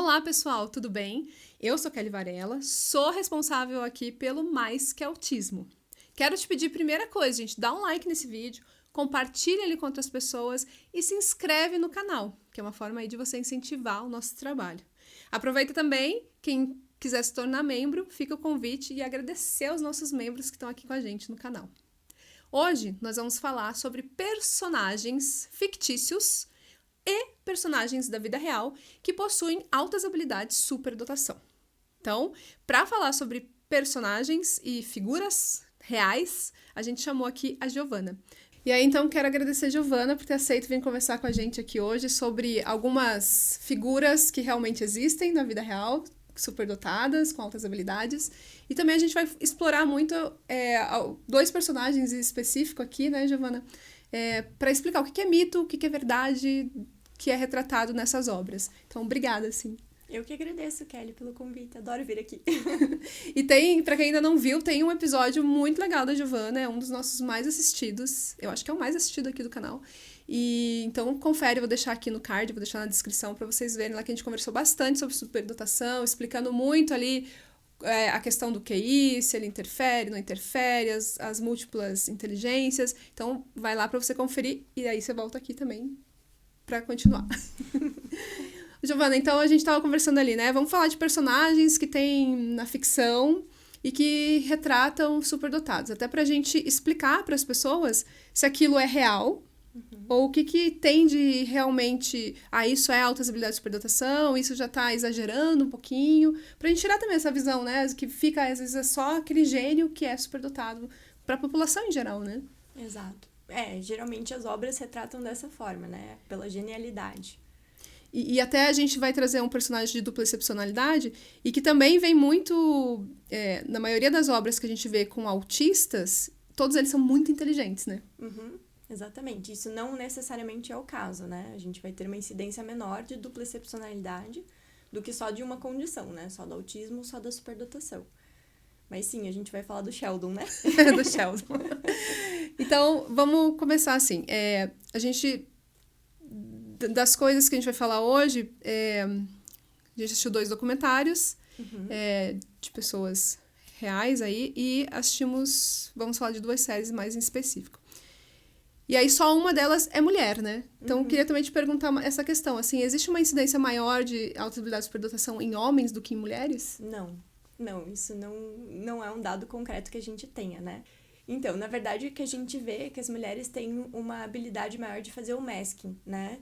Olá, pessoal, tudo bem? Eu sou Kelly Varela, sou responsável aqui pelo Mais Que Autismo. Quero te pedir, primeira coisa, gente, dá um like nesse vídeo, compartilha ele com outras pessoas e se inscreve no canal, que é uma forma aí de você incentivar o nosso trabalho. Aproveita também, quem quiser se tornar membro, fica o convite e agradecer aos nossos membros que estão aqui com a gente no canal. Hoje nós vamos falar sobre personagens fictícios e personagens da vida real que possuem altas habilidades superdotação. Então, para falar sobre personagens e figuras reais, a gente chamou aqui a Giovana. E aí, então, quero agradecer a Giovana por ter aceito vir conversar com a gente aqui hoje sobre algumas figuras que realmente existem na vida real, superdotadas, com altas habilidades. E também a gente vai explorar muito dois personagens em específico aqui, né, Giovana? Para explicar o que é mito, o que é verdade, que é retratado nessas obras. Então, obrigada, sim. Eu que agradeço, Kelly, pelo convite. Adoro vir aqui. E tem, pra quem ainda não viu, tem um episódio muito legal da Giovana, é um dos nossos mais assistidos. Eu acho que é o mais assistido aqui do canal. E então, confere, eu vou deixar aqui no card, vou deixar na descrição pra vocês verem lá que a gente conversou bastante sobre superdotação, explicando muito ali a questão do QI, se ele interfere, não interfere, as múltiplas inteligências. Então, vai lá pra você conferir e aí você volta aqui também pra continuar. Giovana, então a gente tava conversando ali, né? Vamos falar de personagens que tem na ficção e que retratam superdotados. Até pra gente explicar pras pessoas se aquilo é real ou o que tem de realmente... isso é altas habilidades de superdotação, isso já tá exagerando um pouquinho. Pra gente tirar também essa visão, né? Que fica, às vezes, é só aquele gênio que é superdotado pra população em geral, né? Exato. Geralmente as obras retratam dessa forma, né? Pela genialidade. E até a gente vai trazer um personagem de dupla excepcionalidade e que também vem muito... na maioria das obras que a gente vê com autistas, todos eles são muito inteligentes, né? Exatamente. Isso não necessariamente é o caso, né? A gente vai ter uma incidência menor de dupla excepcionalidade do que só de uma condição, né? Só do autismo, só da superdotação. Mas sim, a gente vai falar do Sheldon, né? Do Sheldon. Então, vamos começar assim. A gente... Das coisas que a gente vai falar hoje, a gente assistiu 2 documentários de pessoas reais aí e vamos falar de 2 séries mais em específico. E aí só uma delas é mulher, né? Então eu queria também te perguntar essa questão, assim, existe uma incidência maior de altas habilidades de superdotação em homens do que em mulheres? Não, isso não é um dado concreto que a gente tenha, né? Então, na verdade, o que a gente vê é que as mulheres têm uma habilidade maior de fazer o masking, né?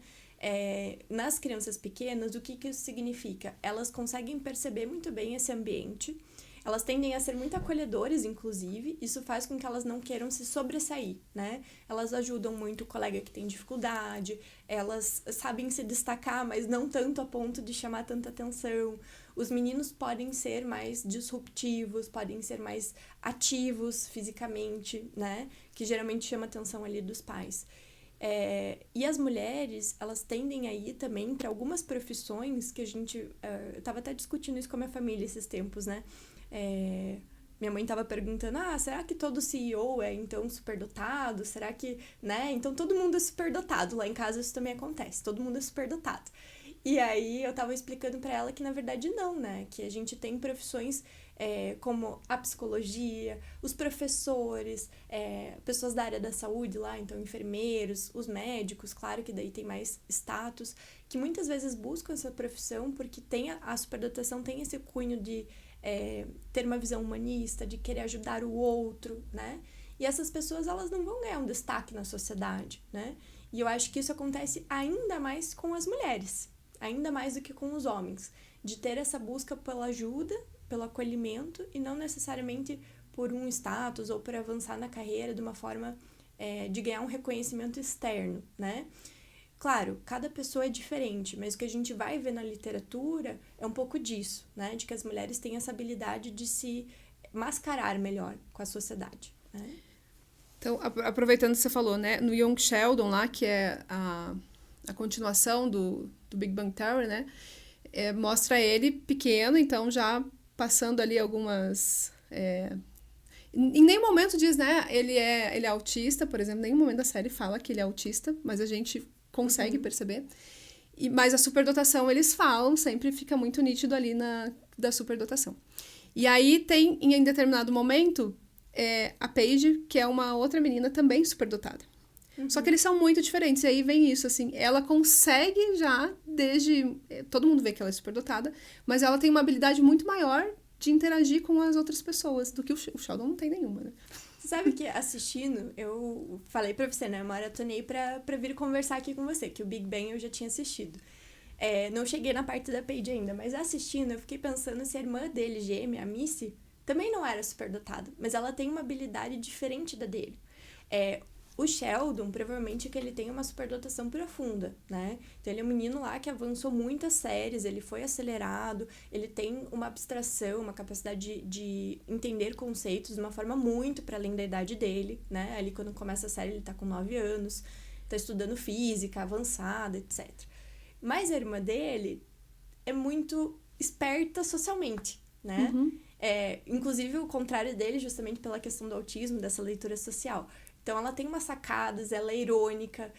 Nas crianças pequenas, o que isso significa? Elas conseguem perceber muito bem esse ambiente, elas tendem a ser muito acolhedoras, inclusive, isso faz com que elas não queiram se sobressair, né? Elas ajudam muito o colega que tem dificuldade, elas sabem se destacar, mas não tanto a ponto de chamar tanta atenção. Os meninos podem ser mais disruptivos, podem ser mais ativos fisicamente, né? Que geralmente chama a atenção ali dos pais. E as mulheres, elas tendem a ir também para algumas profissões que a gente... eu estava até discutindo isso com a minha família esses tempos, né? Minha mãe estava perguntando, será que todo CEO é, então, superdotado? Será que, né? Então, todo mundo é superdotado. Lá em casa isso também acontece. Todo mundo é superdotado. E aí, eu estava explicando para ela que, na verdade, não, né? Que a gente tem profissões como a psicologia, os professores, pessoas da área da saúde lá, então, enfermeiros, os médicos, claro que daí tem mais status, que muitas vezes buscam essa profissão porque a superdotação tem esse cunho de ter uma visão humanista, de querer ajudar o outro, né? E essas pessoas, elas não vão ganhar um destaque na sociedade, né? E eu acho que isso acontece ainda mais com as mulheres, ainda mais do que com os homens, de ter essa busca pela ajuda, pelo acolhimento e não necessariamente por um status ou por avançar na carreira de uma forma de ganhar um reconhecimento externo, né? Claro, cada pessoa é diferente, mas o que a gente vai ver na literatura é um pouco disso, né? De que as mulheres têm essa habilidade de se mascarar melhor com a sociedade, né? Então, aproveitando que você falou, né? No Young Sheldon lá, que é a continuação do Big Bang Theory, né? Mostra ele pequeno, então já passando ali algumas... Em nenhum momento diz, né? Ele é autista, por exemplo. Em nenhum momento da série fala que ele é autista, mas a gente consegue perceber. Mas a superdotação, eles falam, sempre fica muito nítido ali da superdotação. E aí tem, em determinado momento, a Paige, que é uma outra menina também superdotada. Só que eles são muito diferentes. E aí vem isso, assim, ela consegue já, desde... Todo mundo vê que ela é superdotada, mas ela tem uma habilidade muito maior de interagir com as outras pessoas do que o Sheldon não tem nenhuma, né? Você sabe que assistindo, eu falei pra você, né? Eu maratonei pra vir conversar aqui com você, que o Big Bang eu já tinha assistido. Não cheguei na parte da Paige ainda, mas assistindo eu fiquei pensando se a irmã dele, gêmea, a Missy, também não era superdotada, mas ela tem uma habilidade diferente da dele. O Sheldon, provavelmente, que ele tem uma superdotação profunda, né? Então, ele é um menino lá que avançou muitas séries, ele foi acelerado, ele tem uma abstração, uma capacidade de entender conceitos de uma forma muito para além da idade dele, né? Ali, quando começa a série, ele tá com 9 anos, tá estudando física avançada, etc. Mas a irmã dele é muito esperta socialmente, né? Inclusive, o contrário dele, justamente pela questão do autismo, dessa leitura social. Então, ela tem umas sacadas, ela é irônica.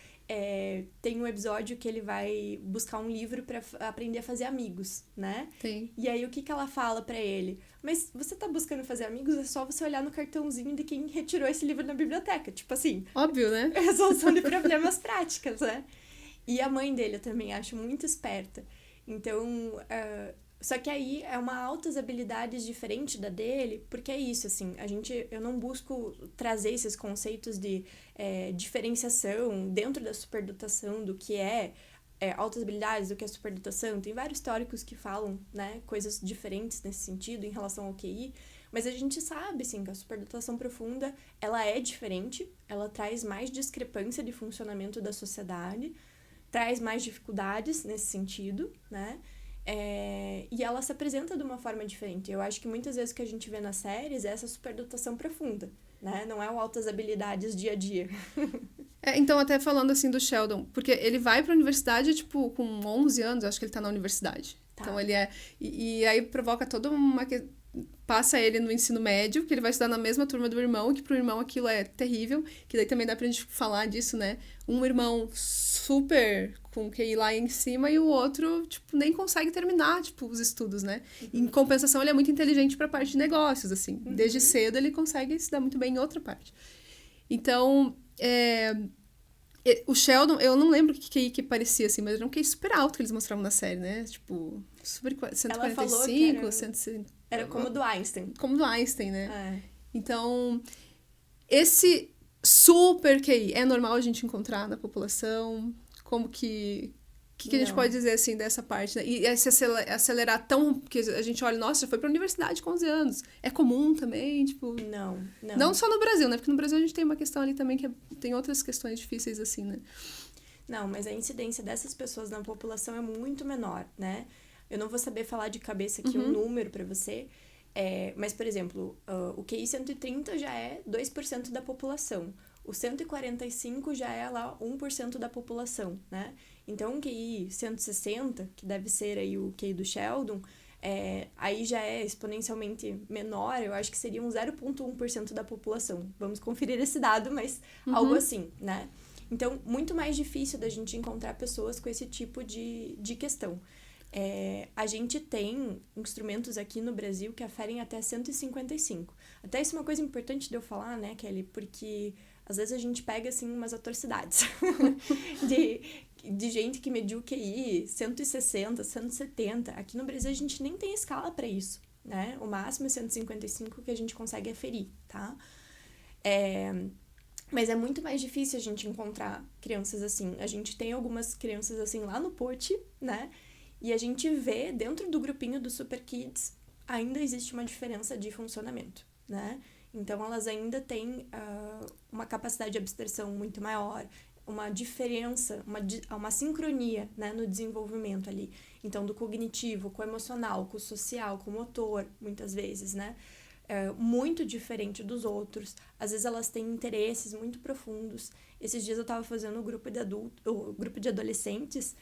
Tem um episódio que ele vai buscar um livro pra aprender a fazer amigos, né? Tem. E aí, o que ela fala pra ele? Mas você tá buscando fazer amigos? É só você olhar no cartãozinho de quem retirou esse livro na biblioteca. Tipo assim... Óbvio, né? Resolução de problemas práticas, né? E a mãe dele eu também acho muito esperta. Então... Só que aí é uma altas habilidades diferente da dele, porque é isso, assim, eu não busco trazer esses conceitos de diferenciação dentro da superdotação do que altas habilidades, do que é superdotação. Tem vários teóricos que falam, né, coisas diferentes nesse sentido em relação ao QI, mas a gente sabe, assim, que a superdotação profunda, ela é diferente, ela traz mais discrepância de funcionamento da sociedade, traz mais dificuldades nesse sentido, né? E ela se apresenta de uma forma diferente. Eu acho que muitas vezes o que a gente vê nas séries é essa superdotação profunda, né? Não é o altas habilidades dia a dia. Então, até falando assim do Sheldon, porque ele vai pra universidade, tipo, com 11 anos, acho que ele tá na universidade. Tá. Então, ele E aí provoca toda uma... Passa ele no ensino médio, que ele vai estudar na mesma turma do irmão, que pro irmão aquilo é terrível, que daí também dá pra gente falar disso, né? Um irmão super com QI lá em cima e o outro, tipo, nem consegue terminar, tipo, os estudos, né? Em compensação, ele é muito inteligente pra parte de negócios, assim. Desde cedo, ele consegue se dar muito bem em outra parte. Então, o Sheldon, eu não lembro que QI que parecia, assim, mas era um QI super alto que eles mostravam na série, né? Tipo, super 145, Ela falou que 150... Era como do Einstein. Como do Einstein, né? Então, esse super QI é normal a gente encontrar na população? Como que... O que a gente pode dizer, assim, dessa parte, né? E se acelerar tão... Porque a gente olha, nossa, já foi pra universidade com 11 anos. É comum também, tipo... Não. Não só no Brasil, né? Porque no Brasil a gente tem uma questão ali também que tem outras questões difíceis, assim, né? Não, mas a incidência dessas pessoas na população é muito menor, né? Eu não vou saber falar de cabeça aqui um número pra você, mas, por exemplo, o QI 130 já é 2% da população. O 145 já é lá 1% da população, né? Então, o QI 160, que deve ser aí o QI do Sheldon, aí já é exponencialmente menor, eu acho que seria um 0,1% da população. Vamos conferir esse dado, mas algo assim, né? Então, muito mais difícil da gente encontrar pessoas com esse tipo de questão. A gente tem instrumentos aqui no Brasil que aferem até 155. Até isso é uma coisa importante de eu falar, né, Kelly? Porque às vezes a gente pega, assim, umas atrocidades de gente que mediu QI 160, 170. Aqui no Brasil a gente nem tem escala para isso, né? O máximo é 155 que a gente consegue aferir, tá? Mas é muito mais difícil a gente encontrar crianças assim. A gente tem algumas crianças assim lá no POT, né? E a gente vê, dentro do grupinho dos Super Kids, ainda existe uma diferença de funcionamento, né? Então, elas ainda têm uma capacidade de abstração muito maior, uma diferença, uma sincronia, né, no desenvolvimento ali. Então, do cognitivo, com o emocional, com o social, com o motor, muitas vezes, né? Muito diferente dos outros. Às vezes, elas têm interesses muito profundos. Esses dias eu estava fazendo o grupo de adolescentes,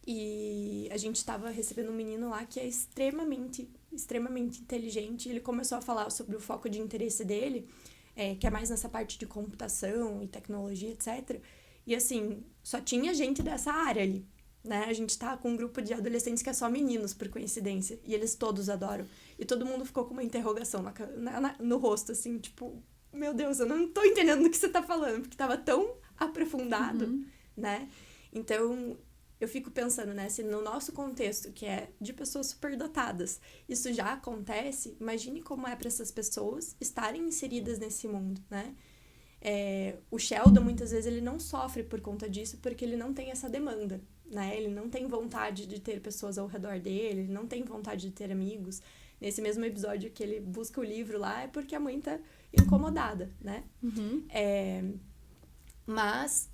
e a gente estava recebendo um menino lá que é extremamente inteligente. Ele começou a falar sobre o foco de interesse dele, que é mais nessa parte de computação e tecnologia, etc. E, assim, só tinha gente dessa área ali, né? A gente tá com um grupo de adolescentes que é só meninos, por coincidência, e eles todos adoram. E todo mundo ficou com uma interrogação no rosto, assim, tipo, meu Deus, eu não tô entendendo do que você tá falando, porque tava tão aprofundado, né? Então, eu fico pensando, né, se no nosso contexto, que é de pessoas superdotadas, isso já acontece, imagine como é para essas pessoas estarem inseridas nesse mundo, né? O Sheldon, muitas vezes, ele não sofre por conta disso, porque ele não tem essa demanda, né? Ele não tem vontade de ter pessoas ao redor dele, ele não tem vontade de ter amigos. Nesse mesmo episódio que ele busca o livro lá, é porque a mãe tá incomodada, né? Mas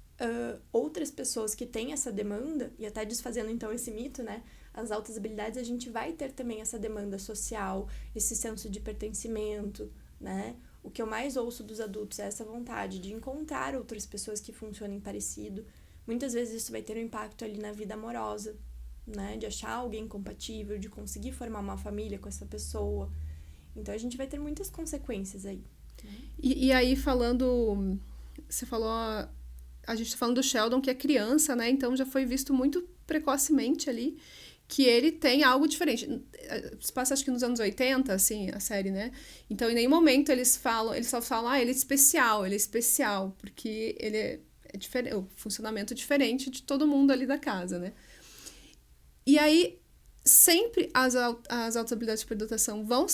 outras pessoas que têm essa demanda, e até desfazendo então esse mito, né? As altas habilidades, a gente vai ter também essa demanda social, esse senso de pertencimento, né? O que eu mais ouço dos adultos é essa vontade de encontrar outras pessoas que funcionem parecido. Muitas vezes isso vai ter um impacto ali na vida amorosa, né? De achar alguém compatível, de conseguir formar uma família com essa pessoa. Então, a gente vai ter muitas consequências aí. E aí, falando... Você falou... A gente tá falando do Sheldon, que é criança, né? Então, já foi visto muito precocemente ali que ele tem algo diferente. Se passa, acho que nos anos 80, assim, a série, né? Então, em nenhum momento eles só falam, ele é especial, porque ele é diferente, o funcionamento é diferente de todo mundo ali da casa, né? E aí, sempre as altas habilidades de superdotação vão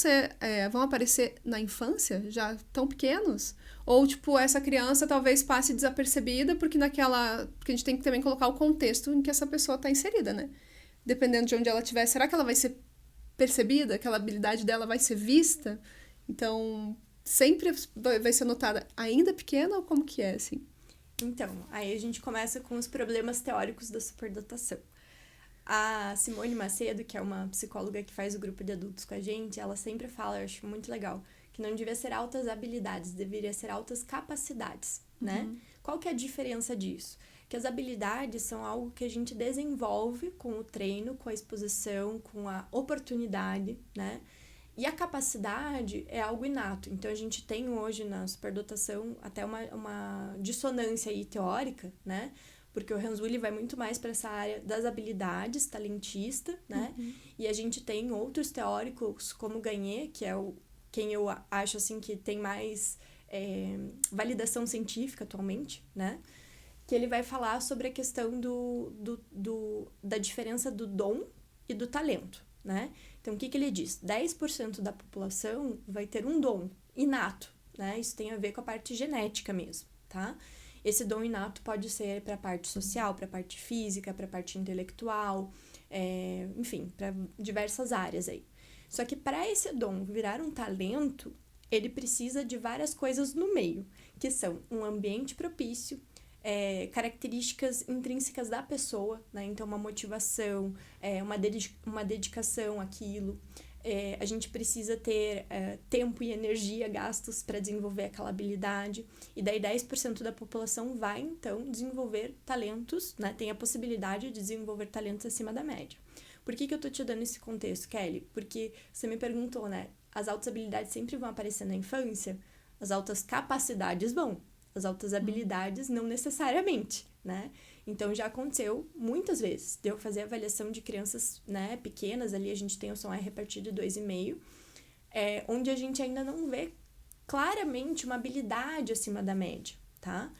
aparecer na infância, já tão pequenos? Ou, tipo, essa criança talvez passe desapercebida, porque porque a gente tem que também colocar o contexto em que essa pessoa está inserida, né? Dependendo de onde ela estiver, será que ela vai ser percebida? Aquela habilidade dela vai ser vista? Então, sempre vai ser notada ainda pequena ou como que é, assim? Então, aí a gente começa com os problemas teóricos da superdotação. A Simone Macedo, que é uma psicóloga que faz o grupo de adultos com a gente, ela sempre fala, eu acho muito legal, que não devia ser altas habilidades, deveria ser altas capacidades, né? Qual que é a diferença disso? Que as habilidades são algo que a gente desenvolve com o treino, com a exposição, com a oportunidade, né? E a capacidade é algo inato. Então, a gente tem hoje na superdotação até uma dissonância aí teórica, né? Porque o Renzulli vai muito mais para essa área das habilidades, talentista, né? E a gente tem outros teóricos, como Gagne, que é quem eu acho, assim, que tem mais validação científica atualmente, né? Que ele vai falar sobre a questão da diferença do dom e do talento, né? Então, o que ele diz? 10% da população vai ter um dom inato, né? Isso tem a ver com a parte genética mesmo, tá? Esse dom inato pode ser para a parte social, para a parte física, para a parte intelectual, enfim, para diversas áreas aí. Só que para esse dom virar um talento, ele precisa de várias coisas no meio, que são um ambiente propício, características intrínsecas da pessoa, né? Então, uma motivação, uma dedicação àquilo. A gente precisa ter tempo e energia gastos para desenvolver aquela habilidade. E daí 10% da população vai, então, desenvolver talentos, né? Tem a possibilidade de desenvolver talentos acima da média. Por que eu tô te dando esse contexto, Kelly? Porque você me perguntou, né? As altas habilidades sempre vão aparecer na infância? As altas capacidades vão. As altas habilidades não necessariamente, né? Então, já aconteceu muitas vezes de eu fazer avaliação de crianças, né, pequenas, ali a gente tem o som R a partir de 2,5, onde a gente ainda não vê claramente uma habilidade acima da média, tá?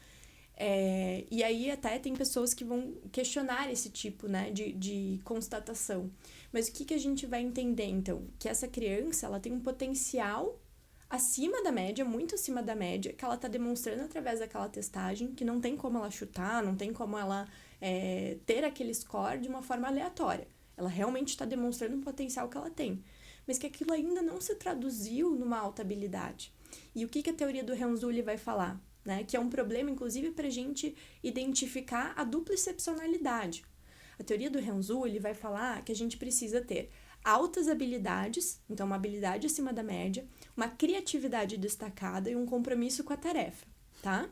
E aí até tem pessoas que vão questionar esse tipo, né, de constatação. Mas o que a gente vai entender, então? Que essa criança, ela tem um potencial acima da média, muito acima da média, que ela tá demonstrando através daquela testagem, que não tem como ela chutar, não tem como ela ter aquele score de uma forma aleatória. Ela realmente está demonstrando um potencial que ela tem. Mas que aquilo ainda não se traduziu numa alta habilidade. E o que a teoria do Renzulli vai falar? Né? Que é um problema, inclusive, para a gente identificar a dupla excepcionalidade. A teoria do Renzulli vai falar que a gente precisa ter altas habilidades, então uma habilidade acima da média, uma criatividade destacada e um compromisso com a tarefa, tá?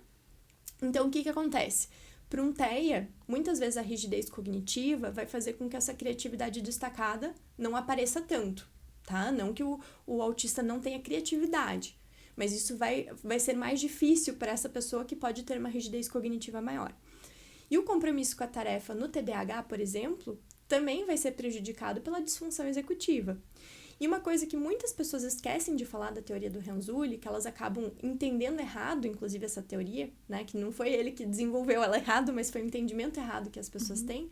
Então, o que acontece? Para um TEA, muitas vezes a rigidez cognitiva vai fazer com que essa criatividade destacada não apareça tanto, tá? Não que o autista não tenha criatividade, mas isso vai ser mais difícil para essa pessoa que pode ter uma rigidez cognitiva maior. E o compromisso com a tarefa no TDAH, por exemplo, também vai ser prejudicado pela disfunção executiva. E uma coisa que muitas pessoas esquecem de falar da teoria do Renzulli, que elas acabam entendendo errado, inclusive essa teoria, né, que não foi ele que desenvolveu ela errado, mas foi o entendimento errado que as pessoas têm,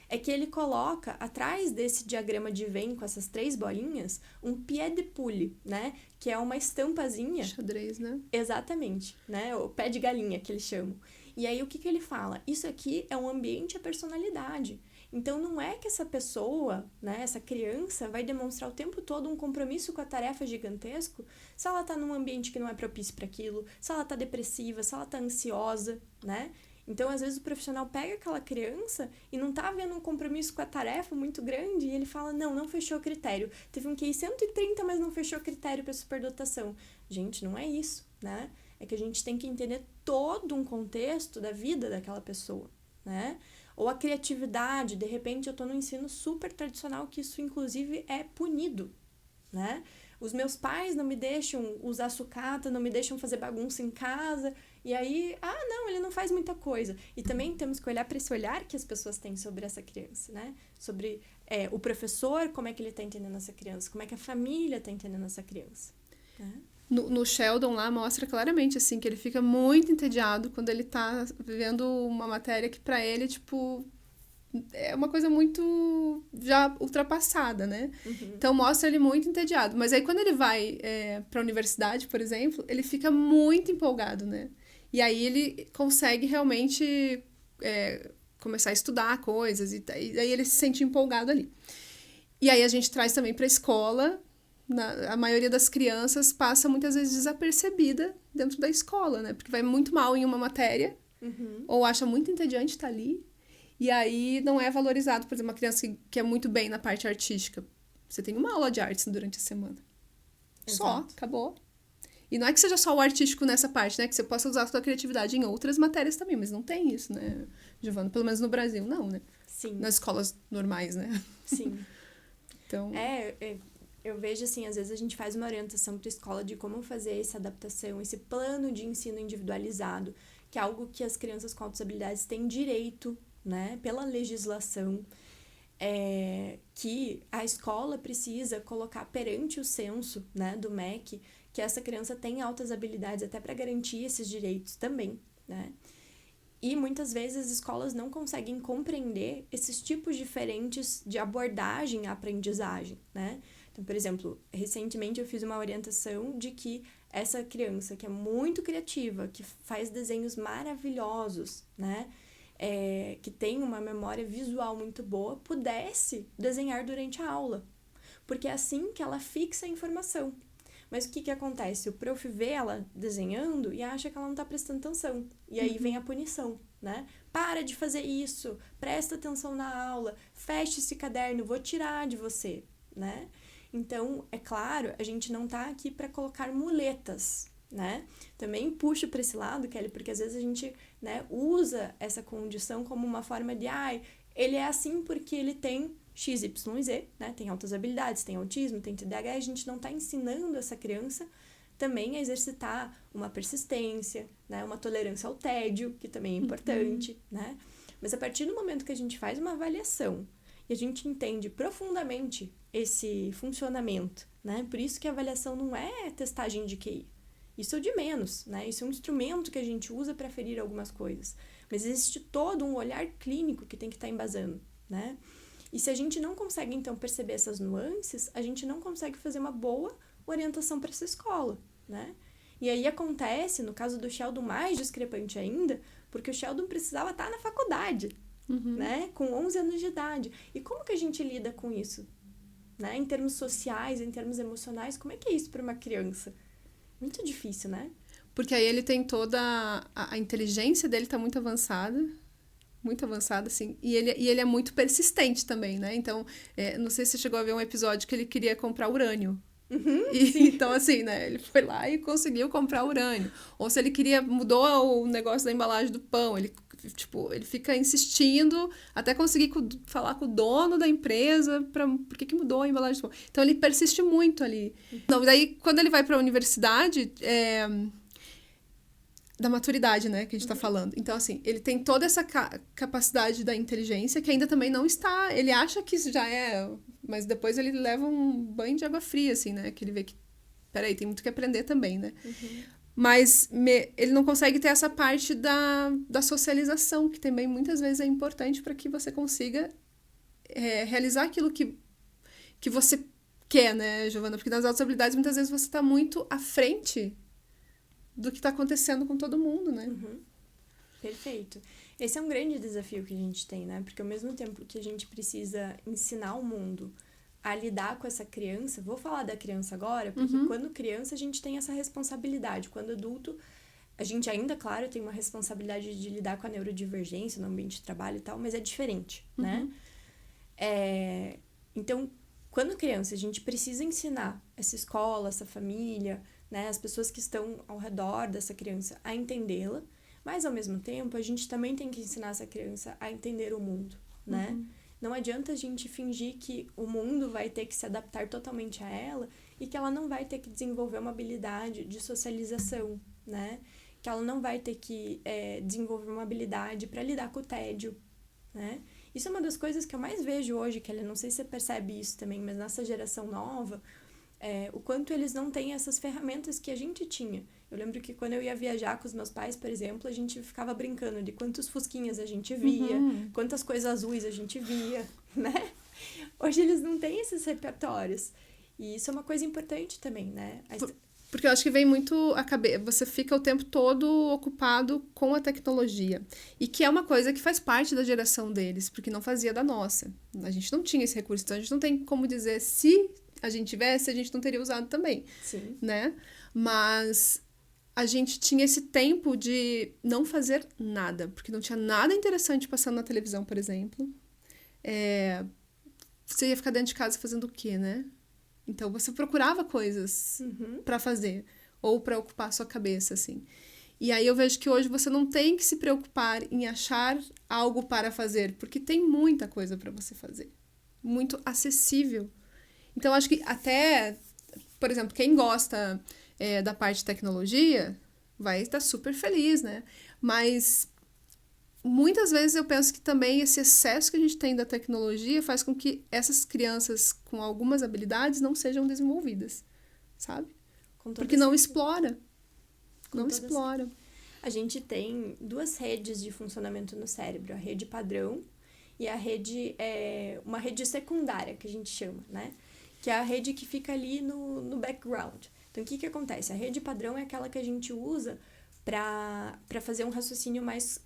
é que ele coloca atrás desse diagrama de Venn com essas 3 bolinhas um pied de poule, né, que é uma estampazinha. Xadrez, né? Exatamente, né, o pé de galinha que eles chamam. E aí o que ele fala? Isso aqui é um ambiente e a personalidade. Então, não é que essa pessoa, né, essa criança, vai demonstrar o tempo todo um compromisso com a tarefa gigantesco se ela tá num ambiente que não é propício para aquilo, se ela tá depressiva, se ela tá ansiosa, né? Então, às vezes, o profissional pega aquela criança e não tá vendo um compromisso com a tarefa muito grande e ele fala, não fechou o critério. Teve um QI 130, mas não fechou o critério para superdotação. Gente, não é isso, né? É que a gente tem que entender todo um contexto da vida daquela pessoa, né? Ou a criatividade, de repente eu tô no ensino super tradicional, que isso inclusive é punido, né? Os meus pais não me deixam usar sucata, não me deixam fazer bagunça em casa, e aí, não, ele não faz muita coisa. E também temos que olhar para esse olhar que as pessoas têm sobre essa criança, né? Sobre o professor, como é que ele tá entendendo essa criança, como é que a família tá entendendo essa criança, né? No Sheldon lá mostra claramente, assim, que ele fica muito entediado quando ele tá vendo uma matéria que pra ele, tipo, é uma coisa muito já ultrapassada, né? Então mostra ele muito entediado. Mas aí quando ele vai pra universidade, por exemplo, ele fica muito empolgado, né? E aí ele consegue realmente começar a estudar coisas e aí ele se sente empolgado ali. E aí a gente traz também pra escola. A maioria das crianças passa muitas vezes desapercebida dentro da escola, né? Porque vai muito mal em uma matéria, ou acha muito entediante estar ali, e aí não é valorizado. Por exemplo, uma criança que é muito bem na parte artística. Você tem uma aula de artes durante a semana. Exato. Só, acabou. E não é que seja só o artístico nessa parte, né? Que você possa usar a sua criatividade em outras matérias também, mas não tem isso, né, Giovana? Pelo menos no Brasil, não, né? Sim. Nas escolas normais, né? Sim. Então... Eu vejo, assim, às vezes a gente faz uma orientação para a escola de como fazer essa adaptação, esse plano de ensino individualizado, que é algo que as crianças com altas habilidades têm direito, né, pela legislação, que a escola precisa colocar perante o censo, né, do MEC, que essa criança tem altas habilidades até para garantir esses direitos também, né? E muitas vezes as escolas não conseguem compreender esses tipos diferentes de abordagem à aprendizagem, né? Então, por exemplo, recentemente eu fiz uma orientação de que essa criança que é muito criativa, que faz desenhos maravilhosos, né? Que tem uma memória visual muito boa, pudesse desenhar durante a aula. Porque é assim que ela fixa a informação. Mas o que acontece? O prof vê ela desenhando e acha que ela não está prestando atenção. E aí vem a punição, né? Para de fazer isso, presta atenção na aula, feche esse caderno, vou tirar de você, né? Então, é claro, a gente não tá aqui para colocar muletas, né? Também puxo para esse lado, Kelly, porque às vezes a gente, né, usa essa condição como uma forma de, ele é assim porque ele tem X, Y, Z, né? Tem altas habilidades, tem autismo, tem TDAH, a gente não tá ensinando essa criança também a exercitar uma persistência, né? Uma tolerância ao tédio, que também é importante, né? Mas a partir do momento que a gente faz uma avaliação e a gente entende profundamente esse funcionamento, né? Por isso que a avaliação não é testagem de QI. Isso é o de menos, né? Isso é um instrumento que a gente usa para aferir algumas coisas. Mas existe todo um olhar clínico que tem que estar embasando, né? E se a gente não consegue, então, perceber essas nuances, a gente não consegue fazer uma boa orientação para essa escola, né? E aí acontece, no caso do Sheldon, mais discrepante ainda, porque o Sheldon precisava estar na faculdade, né? Com 11 anos de idade. E como que a gente lida com isso? Né? Em termos sociais, em termos emocionais, como é que é isso para uma criança? Muito difícil, né? Porque aí ele tem toda... A inteligência dele tá muito avançada, assim. E ele é muito persistente também, né? Então, não sei se você chegou a ver um episódio que ele queria comprar urânio. Então, assim, né? Ele foi lá e conseguiu comprar urânio. Ou se ele mudou o negócio da embalagem do pão. Ele fica insistindo até conseguir falar com o dono da empresa por que mudou a embalagem do pão. Então, ele persiste muito ali. Então, daí, quando ele vai para a universidade, da maturidade, né, que a gente tá falando. Então, assim, ele tem toda essa capacidade da inteligência que ainda também não está... Ele acha que isso já é... Mas depois ele leva um banho de água fria, assim, né? Que ele vê que... Peraí, tem muito que aprender também, né? Mas ele não consegue ter essa parte da socialização, que também muitas vezes é importante para que você consiga realizar aquilo que você quer, né, Giovana? Porque nas altas habilidades, muitas vezes você está muito à frente do que está acontecendo com todo mundo, né? Perfeito. Esse é um grande desafio que a gente tem, né? Porque ao mesmo tempo que a gente precisa ensinar o mundo a lidar com essa criança, vou falar da criança agora, porque quando criança a gente tem essa responsabilidade, quando adulto a gente ainda, claro, tem uma responsabilidade de lidar com a neurodivergência no ambiente de trabalho e tal, mas é diferente, né? Então, quando criança a gente precisa ensinar essa escola, essa família, né, as pessoas que estão ao redor dessa criança a entendê-la, mas ao mesmo tempo a gente também tem que ensinar essa criança a entender o mundo, né? Não adianta a gente fingir que o mundo vai ter que se adaptar totalmente a ela e que ela não vai ter que desenvolver uma habilidade de socialização, né? Que ela não vai ter que desenvolver uma habilidade para lidar com o tédio, né? Isso é uma das coisas que eu mais vejo hoje, Kelly, não sei se você percebe isso também, mas nessa geração nova, o quanto eles não têm essas ferramentas que a gente tinha. Eu lembro que quando eu ia viajar com os meus pais, por exemplo, a gente ficava brincando de quantos fusquinhas a gente via, quantas coisas azuis a gente via, né? Hoje eles não têm esses repertórios. E isso é uma coisa importante também, né? Porque eu acho que vem muito a cabeça. Você fica o tempo todo ocupado com a tecnologia. E que é uma coisa que faz parte da geração deles, porque não fazia da nossa. A gente não tinha esse recurso, então a gente não tem como dizer se a gente tivesse, a gente não teria usado também. Sim. Né? Mas a gente tinha esse tempo de não fazer nada, porque não tinha nada interessante passando na televisão, por exemplo. Você ia ficar dentro de casa fazendo o quê, né? Então, você procurava coisas pra fazer, ou pra ocupar a sua cabeça, assim. E aí eu vejo que hoje você não tem que se preocupar em achar algo para fazer, porque tem muita coisa pra você fazer. Muito acessível. Então, acho que até, por exemplo, quem gosta da parte de tecnologia vai estar super feliz, né? Mas muitas vezes eu penso que também esse excesso que a gente tem da tecnologia faz com que essas crianças com algumas habilidades não sejam desenvolvidas, sabe? Porque não explora. Não explora. A gente tem duas redes de funcionamento no cérebro, a rede padrão e a rede, uma rede secundária, que a gente chama, né? Que é a rede que fica ali no background. Então, o que acontece? A rede padrão é aquela que a gente usa para fazer um raciocínio mais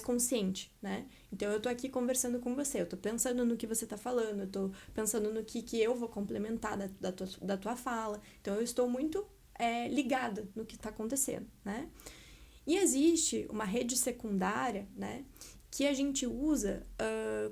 consciente, né? Então, eu tô aqui conversando com você, eu tô pensando no que você tá falando, eu tô pensando no que eu vou complementar da tua fala. Então, eu estou muito ligada no que tá acontecendo, né? E existe uma rede secundária, né? Que a gente usa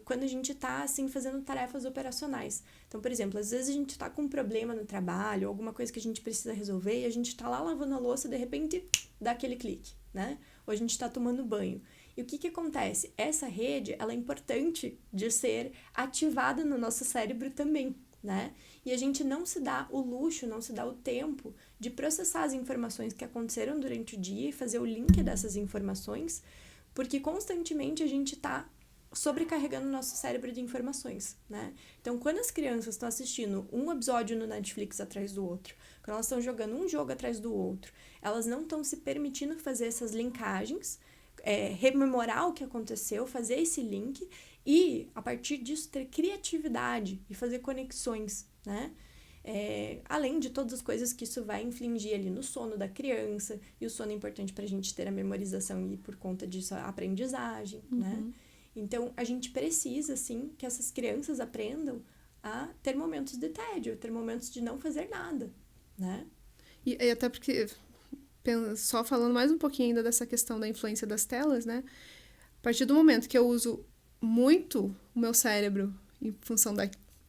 quando a gente tá, assim, fazendo tarefas operacionais. Então, por exemplo, às vezes a gente tá com um problema no trabalho, alguma coisa que a gente precisa resolver, e a gente tá lá lavando a louça e, de repente, dá aquele clique, né? Ou a gente tá tomando banho. E o que acontece? Essa rede, ela é importante de ser ativada no nosso cérebro também, né? E a gente não se dá o luxo, não se dá o tempo de processar as informações que aconteceram durante o dia e fazer o link dessas informações, porque constantemente a gente está sobrecarregando o nosso cérebro de informações, né? Então, quando as crianças estão assistindo um episódio no Netflix atrás do outro, quando elas estão jogando um jogo atrás do outro, elas não estão se permitindo fazer essas linkagens, rememorar o que aconteceu, fazer esse link e, a partir disso, ter criatividade e fazer conexões, né? Além de todas as coisas que isso vai infligir ali no sono da criança, e o sono é importante para a gente ter a memorização e, por conta disso, a aprendizagem, né? Então, a gente precisa, sim, que essas crianças aprendam a ter momentos de tédio, ter momentos de não fazer nada, né? E até porque, só falando mais um pouquinho ainda dessa questão da influência das telas, né? A partir do momento que eu uso muito o meu cérebro em função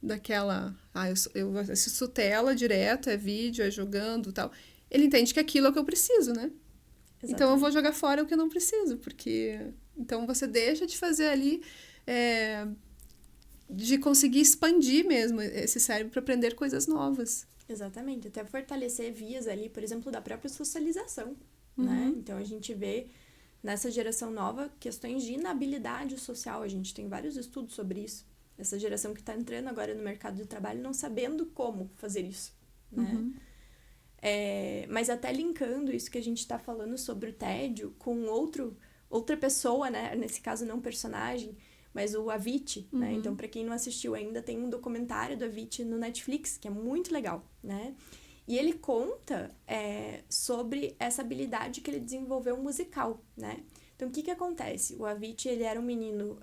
daquela... eu assisto tela direto, é vídeo, é jogando e tal. Ele entende que aquilo é o que eu preciso, né? Exatamente. Então eu vou jogar fora o que eu não preciso, porque... Então você deixa de fazer ali... de conseguir expandir mesmo esse cérebro para aprender coisas novas. Exatamente. Até fortalecer vias ali, por exemplo, da própria socialização, né? Então, a gente vê nessa geração nova questões de inabilidade social. A gente tem vários estudos sobre isso. Essa geração que está entrando agora no mercado de trabalho não sabendo como fazer isso, né? Mas até linkando isso que a gente está falando sobre o tédio com outra pessoa, né? Nesse caso, não personagem, mas o Avicii, né? Então, para quem não assistiu ainda, tem um documentário do Avicii no Netflix, que é muito legal, né? E ele conta sobre essa habilidade que ele desenvolveu musical, né? Então, o que acontece? O Avicii, ele era um menino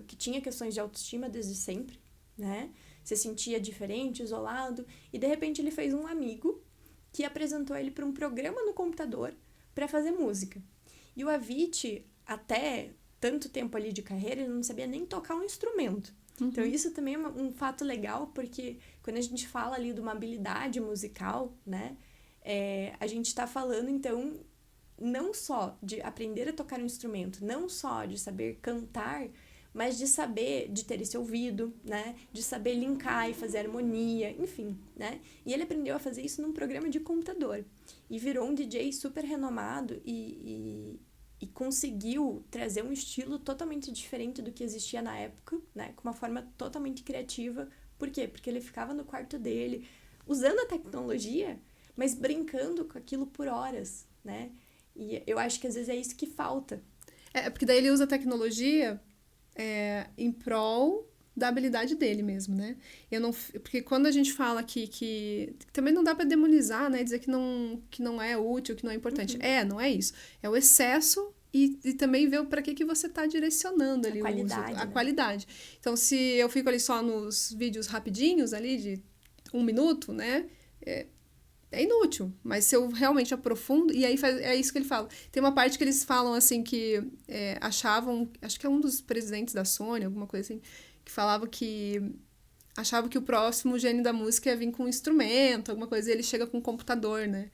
que tinha questões de autoestima desde sempre, né? Se sentia diferente, isolado, e de repente ele fez um amigo que apresentou ele para um programa no computador para fazer música. E o Avicii, até tanto tempo ali de carreira, ele não sabia nem tocar um instrumento. Então, isso também é um fato legal, porque quando a gente fala ali de uma habilidade musical, né? A gente está falando, então, não só de aprender a tocar um instrumento, não só de saber cantar, mas de saber, de ter esse ouvido, né? De saber linkar e fazer harmonia, enfim, né? E ele aprendeu a fazer isso num programa de computador. E virou um DJ super renomado e conseguiu trazer um estilo totalmente diferente do que existia na época, né? Com uma forma totalmente criativa. Por quê? Porque ele ficava no quarto dele, usando a tecnologia, mas brincando com aquilo por horas, né? E eu acho que às vezes é isso que falta. Porque daí ele usa a tecnologia em prol da habilidade dele mesmo, né? Porque quando a gente fala aqui que também não dá para demonizar, né? Dizer que não é útil, que não é importante. Não é isso. É o excesso e também ver para que você está direcionando ali o uso, a qualidade. Então, se eu fico ali só nos vídeos rapidinhos ali de 1 minuto, né? É inútil, mas se eu realmente aprofundo, e aí é isso que ele fala. Tem uma parte que eles falam assim que achavam, acho que é um dos presidentes da Sony, alguma coisa assim, que falava que achava que o próximo gênio da música ia vir com um instrumento, alguma coisa, e ele chega com um computador, né?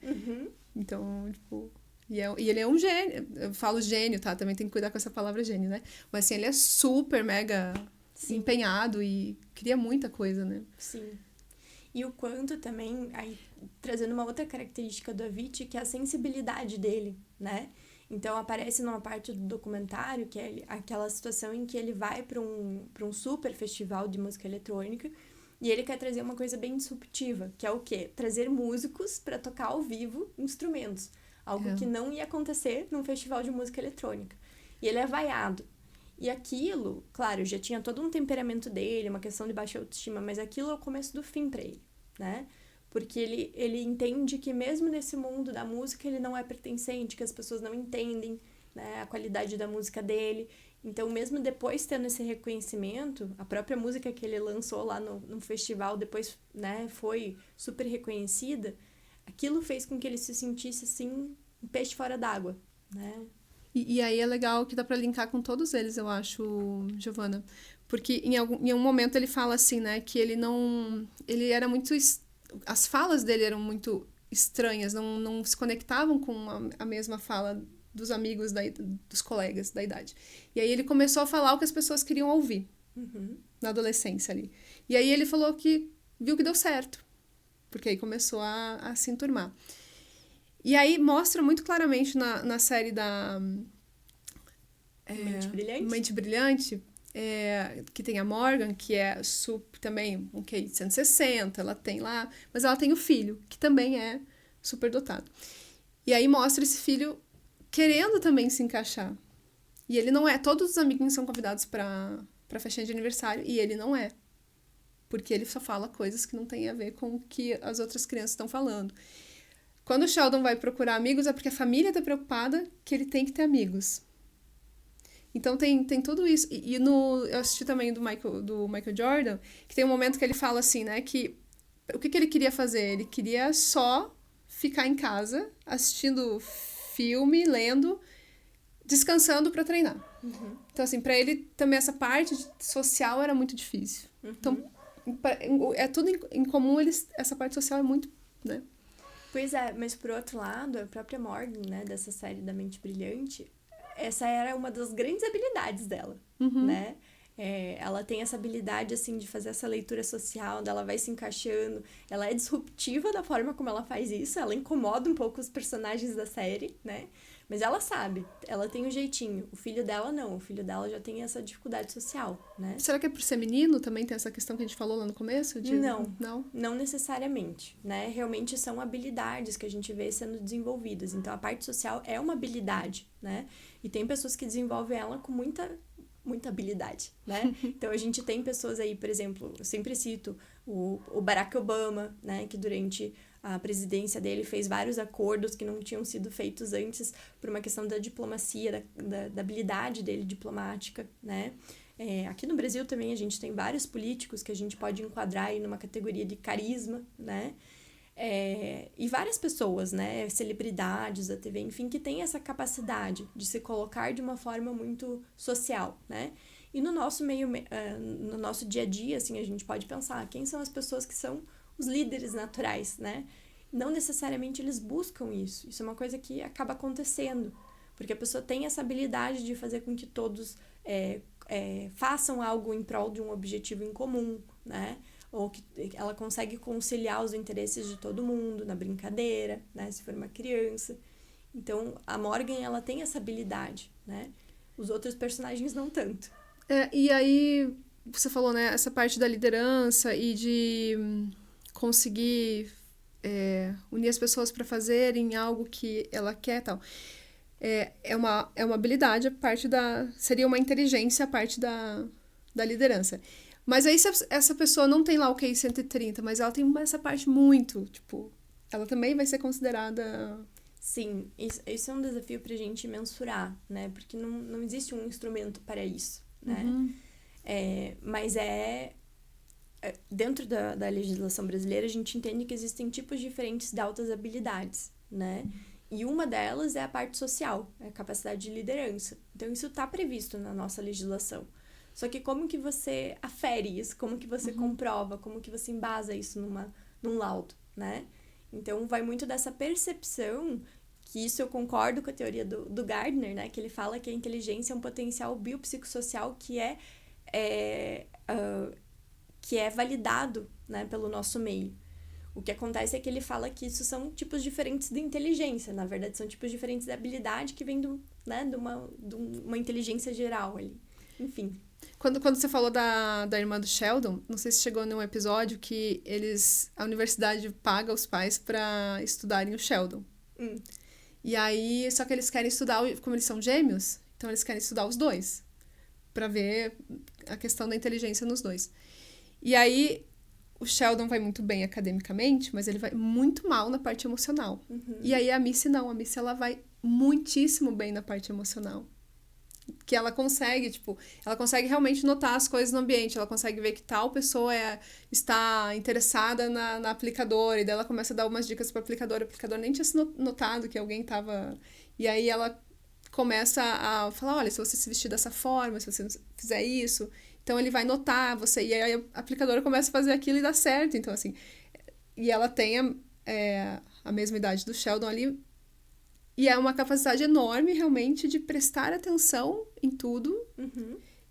Então, tipo... E ele é um gênio, eu falo gênio, tá? Também tem que cuidar com essa palavra gênio, né? Mas assim, ele é super, mega empenhado e cria muita coisa, né? Sim. E o quanto também, aí, trazendo uma outra característica do Avicii, que é a sensibilidade dele, né? Então, aparece numa parte do documentário, que é aquela situação em que ele vai para um super festival de música eletrônica e ele quer trazer uma coisa bem disruptiva, que é o quê? Trazer músicos para tocar ao vivo instrumentos. Algo que não ia acontecer num festival de música eletrônica. E ele é vaiado. E aquilo, claro, já tinha todo um temperamento dele, uma questão de baixa autoestima, mas aquilo é o começo do fim para ele, né? Porque ele entende que mesmo nesse mundo da música ele não é pertencente, que as pessoas não entendem, né, a qualidade da música dele. Então, mesmo depois tendo esse reconhecimento, a própria música que ele lançou lá no festival depois, né, foi super reconhecida, aquilo fez com que ele se sentisse, assim, um peixe fora d'água, né? E aí é legal que dá pra linkar com todos eles, eu acho, Giovana. Porque em um momento ele fala assim, né, que ele não... Ele era muito... As falas dele eram muito estranhas, não se conectavam com a mesma fala dos amigos, dos colegas da idade. E aí ele começou a falar o que as pessoas queriam ouvir, na adolescência ali. E aí ele falou que viu que deu certo, porque aí começou a se enturmar. E aí mostra muito claramente na série da Mente Brilhante, que tem a Morgan, que é também um QI de 160, ela tem lá, mas ela tem o filho, que também é super dotado. E aí mostra esse filho querendo também se encaixar. E ele não é, todos os amiguinhos são convidados pra festinha de aniversário, e ele não é. Porque ele só fala coisas que não tem a ver com o que as outras crianças estão falando. Quando o Sheldon vai procurar amigos, é porque a família tá preocupada que ele tem que ter amigos. Então tem tudo isso. Eu assisti também do Michael Jordan, que tem um momento que ele fala assim, né, que o que ele queria fazer? Ele queria só ficar em casa, assistindo filme, lendo, descansando pra treinar. Então, assim, pra ele também essa parte social era muito difícil. Então, é tudo em comum, essa parte social é muito, né? Pois é, mas por outro lado, a própria Morgan, né, dessa série da Mente Brilhante, essa era uma das grandes habilidades dela, né? Ela tem essa habilidade, assim, de fazer essa leitura social, dela vai se encaixando. Ela é disruptiva da forma como ela faz isso, ela incomoda um pouco os personagens da série, né? Mas ela sabe, ela tem um jeitinho. O filho dela não, o filho dela já tem essa dificuldade social, né? Será que é por ser menino também tem essa questão que a gente falou lá no começo? Não necessariamente, né? Realmente são habilidades que a gente vê sendo desenvolvidas. Então, a parte social é uma habilidade, né? E tem pessoas que desenvolvem ela com muita habilidade, né? Então, a gente tem pessoas aí, por exemplo, eu sempre cito o Barack Obama, né? Que durante a presidência dele fez vários acordos que não tinham sido feitos antes por uma questão da diplomacia, da habilidade dele diplomática, né? Aqui no Brasil também a gente tem vários políticos que a gente pode enquadrar aí numa categoria de carisma, né? E várias pessoas, né? Celebridades da TV, enfim, que têm essa capacidade de se colocar de uma forma muito social, né? E no nosso no nosso dia a dia, assim, a gente pode pensar quem são as pessoas que são os líderes naturais, né? Não necessariamente eles buscam isso. Isso é uma coisa que acaba acontecendo, porque a pessoa tem essa habilidade de fazer com que todos façam algo em prol de um objetivo em comum, né? Ou que ela consegue conciliar os interesses de todo mundo na brincadeira, né? Se for uma criança. Então, a Morgan, ela tem essa habilidade, né? Os outros personagens não tanto. E aí, você falou, né? Essa parte da liderança e de conseguir unir as pessoas para fazerem algo que ela quer e tal. É uma habilidade, seria uma inteligência a parte da liderança. Mas aí, se essa pessoa não tem lá o QI 130, mas ela tem essa parte muito, tipo, ela também vai ser considerada... Sim, isso é um desafio pra gente mensurar, né? Porque não existe um instrumento para isso, né? Uhum. Mas dentro da legislação brasileira, a gente entende que existem tipos diferentes de altas habilidades, né? E uma delas é a parte social, a capacidade de liderança. Então, isso está previsto na nossa legislação. Só que como que você afere isso? Como que você comprova? Como que você embasa isso num laudo, né? Então, vai muito dessa percepção, que isso eu concordo com a teoria do Gardner, né? Que ele fala que a inteligência é um potencial biopsicossocial que é validado, né, pelo nosso meio. O que acontece é que ele fala que isso são tipos diferentes de inteligência. Na verdade, são tipos diferentes de habilidade que vêm de uma inteligência geral ali. Enfim. Quando você falou da irmã do Sheldon, não sei se chegou num episódio que a universidade paga os pais para estudarem o Sheldon. E aí, só que eles querem estudar, como eles são gêmeos, então eles querem estudar os dois, para ver a questão da inteligência nos dois. E aí, o Sheldon vai muito bem academicamente, mas ele vai muito mal na parte emocional. E aí, a Missy não. A Missy, ela vai muitíssimo bem na parte emocional. Que ela consegue realmente notar as coisas no ambiente. Ela consegue ver que tal pessoa está interessada na aplicadora. E daí ela começa a dar umas dicas para a aplicadora nem tinha se notado que alguém estava... E aí, ela começa a falar, olha, se você se vestir dessa forma, se você fizer isso... Então, ele vai notar você. E aí, a aplicadora começa a fazer aquilo e dá certo. Então, assim... E ela tem a mesma idade do Sheldon ali. E é uma capacidade enorme, realmente, de prestar atenção em tudo.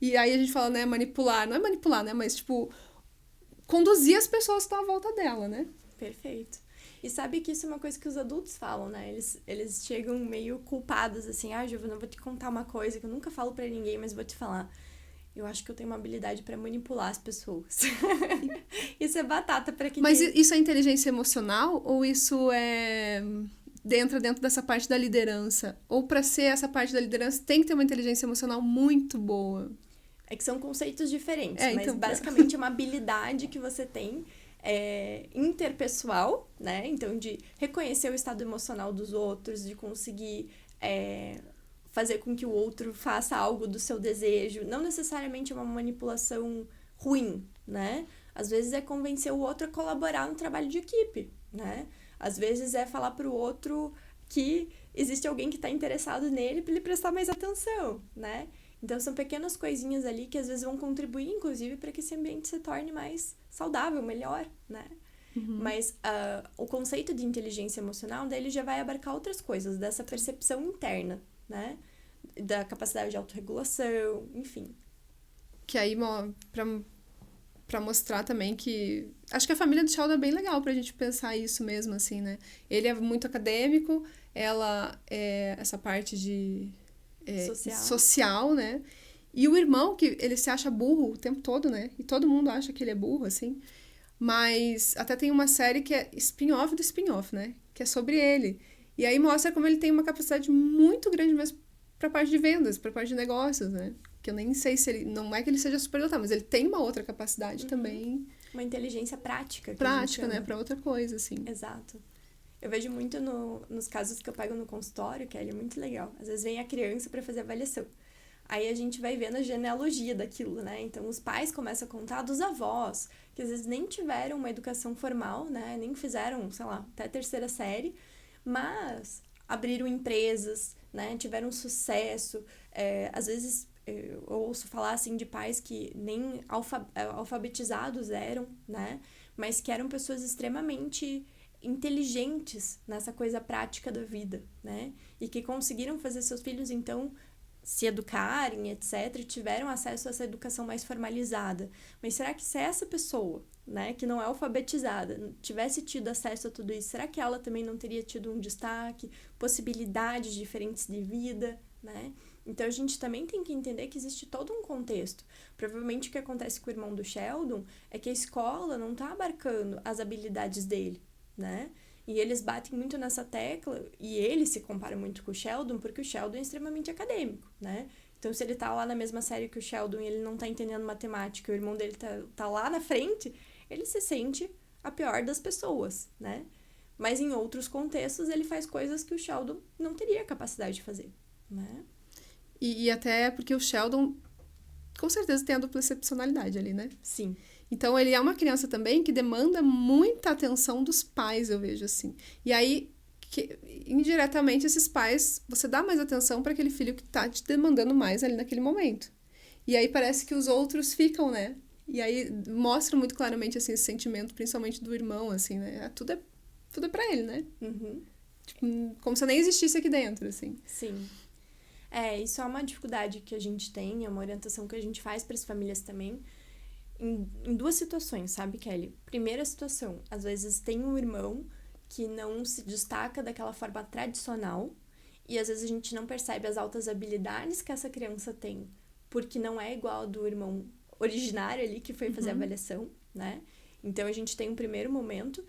E aí, a gente fala, né? Manipular. Não é manipular, né? Mas, tipo... Conduzir as pessoas que estão à volta dela, né? Perfeito. E sabe que isso é uma coisa que os adultos falam, né? Eles chegam meio culpados, assim... Giovana, eu vou te contar uma coisa que eu nunca falo pra ninguém, mas vou te falar... Eu acho que eu tenho uma habilidade para manipular as pessoas. Isso é batata para quem Mas isso é inteligência emocional? Ou isso entra dentro dessa parte da liderança? Ou para ser essa parte da liderança tem que ter uma inteligência emocional muito boa? É que são conceitos diferentes. Mas então, basicamente é uma habilidade que você tem interpessoal, né? Então, de reconhecer o estado emocional dos outros, de conseguir... fazer com que o outro faça algo do seu desejo. Não necessariamente é uma manipulação ruim, né? Às vezes é convencer o outro a colaborar no trabalho de equipe, né? Às vezes é falar pro outro que existe alguém que está interessado nele para ele prestar mais atenção, né? Então, são pequenas coisinhas ali que às vezes vão contribuir, inclusive, para que esse ambiente se torne mais saudável, melhor, né? Mas o conceito de inteligência emocional, daí ele já vai abarcar outras coisas, dessa percepção interna, né? Da capacidade de autorregulação, enfim. que aí, pra mostrar também que... Acho que a família do Sheldon é bem legal pra gente pensar isso mesmo, assim, né? Ele é muito acadêmico, ela é essa parte de... social, né? E o irmão, que ele se acha burro o tempo todo, né? E todo mundo acha que ele é burro, assim. Mas até tem uma série que é spin-off do spin-off, né? Que é sobre ele. E aí mostra como ele tem uma capacidade muito grande mesmo pra parte de vendas, pra parte de negócios, né? Que eu nem sei se ele... Não é que ele seja superdotado, mas ele tem uma outra capacidade também. Uma inteligência prática. Prática, né? Pra outra coisa, assim. Exato. Eu vejo muito nos casos que eu pego no consultório, que é muito legal. Às vezes vem a criança pra fazer avaliação. Aí a gente vai vendo a genealogia daquilo, né? Então, os pais começam a contar dos avós, que às vezes nem tiveram uma educação formal, né? Nem fizeram, sei lá, até a 3ª série, mas abriram empresas, né? Tiveram sucesso. Às vezes, eu ouço falar, assim, de pais que nem alfabetizados eram, né? Mas que eram pessoas extremamente inteligentes nessa coisa prática da vida, né? E que conseguiram fazer seus filhos, então, se educarem, etc., tiveram acesso a essa educação mais formalizada. Mas será que se essa pessoa, né, que não é alfabetizada, tivesse tido acesso a tudo isso, será que ela também não teria tido um destaque, possibilidades diferentes de vida, né? Então, a gente também tem que entender que existe todo um contexto. Provavelmente o que acontece com o irmão do Sheldon é que a escola não está abarcando as habilidades dele, né? E eles batem muito nessa tecla, e ele se compara muito com o Sheldon, porque o Sheldon é extremamente acadêmico, né? Então, se ele tá lá na mesma série que o Sheldon e ele não tá entendendo matemática, e o irmão dele tá lá na frente, ele se sente a pior das pessoas, né? Mas em outros contextos, ele faz coisas que o Sheldon não teria capacidade de fazer, né? E até porque o Sheldon, com certeza, tem a dupla excepcionalidade ali, né? Sim. Então, ele é uma criança também que demanda muita atenção dos pais, eu vejo assim. E aí, indiretamente, esses pais, você dá mais atenção para aquele filho que tá te demandando mais ali naquele momento. E aí parece que os outros ficam, né? E aí mostra muito claramente, assim, esse sentimento, principalmente do irmão, assim, né? Tudo é pra ele, né? Uhum. Tipo, como se nem existisse aqui dentro, assim. Sim. Isso é uma dificuldade que a gente tem, é uma orientação que a gente faz para as famílias também, em 2 situações, sabe, Kelly? Primeira situação, às vezes tem um irmão que não se destaca daquela forma tradicional e às vezes a gente não percebe as altas habilidades que essa criança tem, porque não é igual ao do irmão originário ali que foi fazer a avaliação, né? Então a gente tem um primeiro momento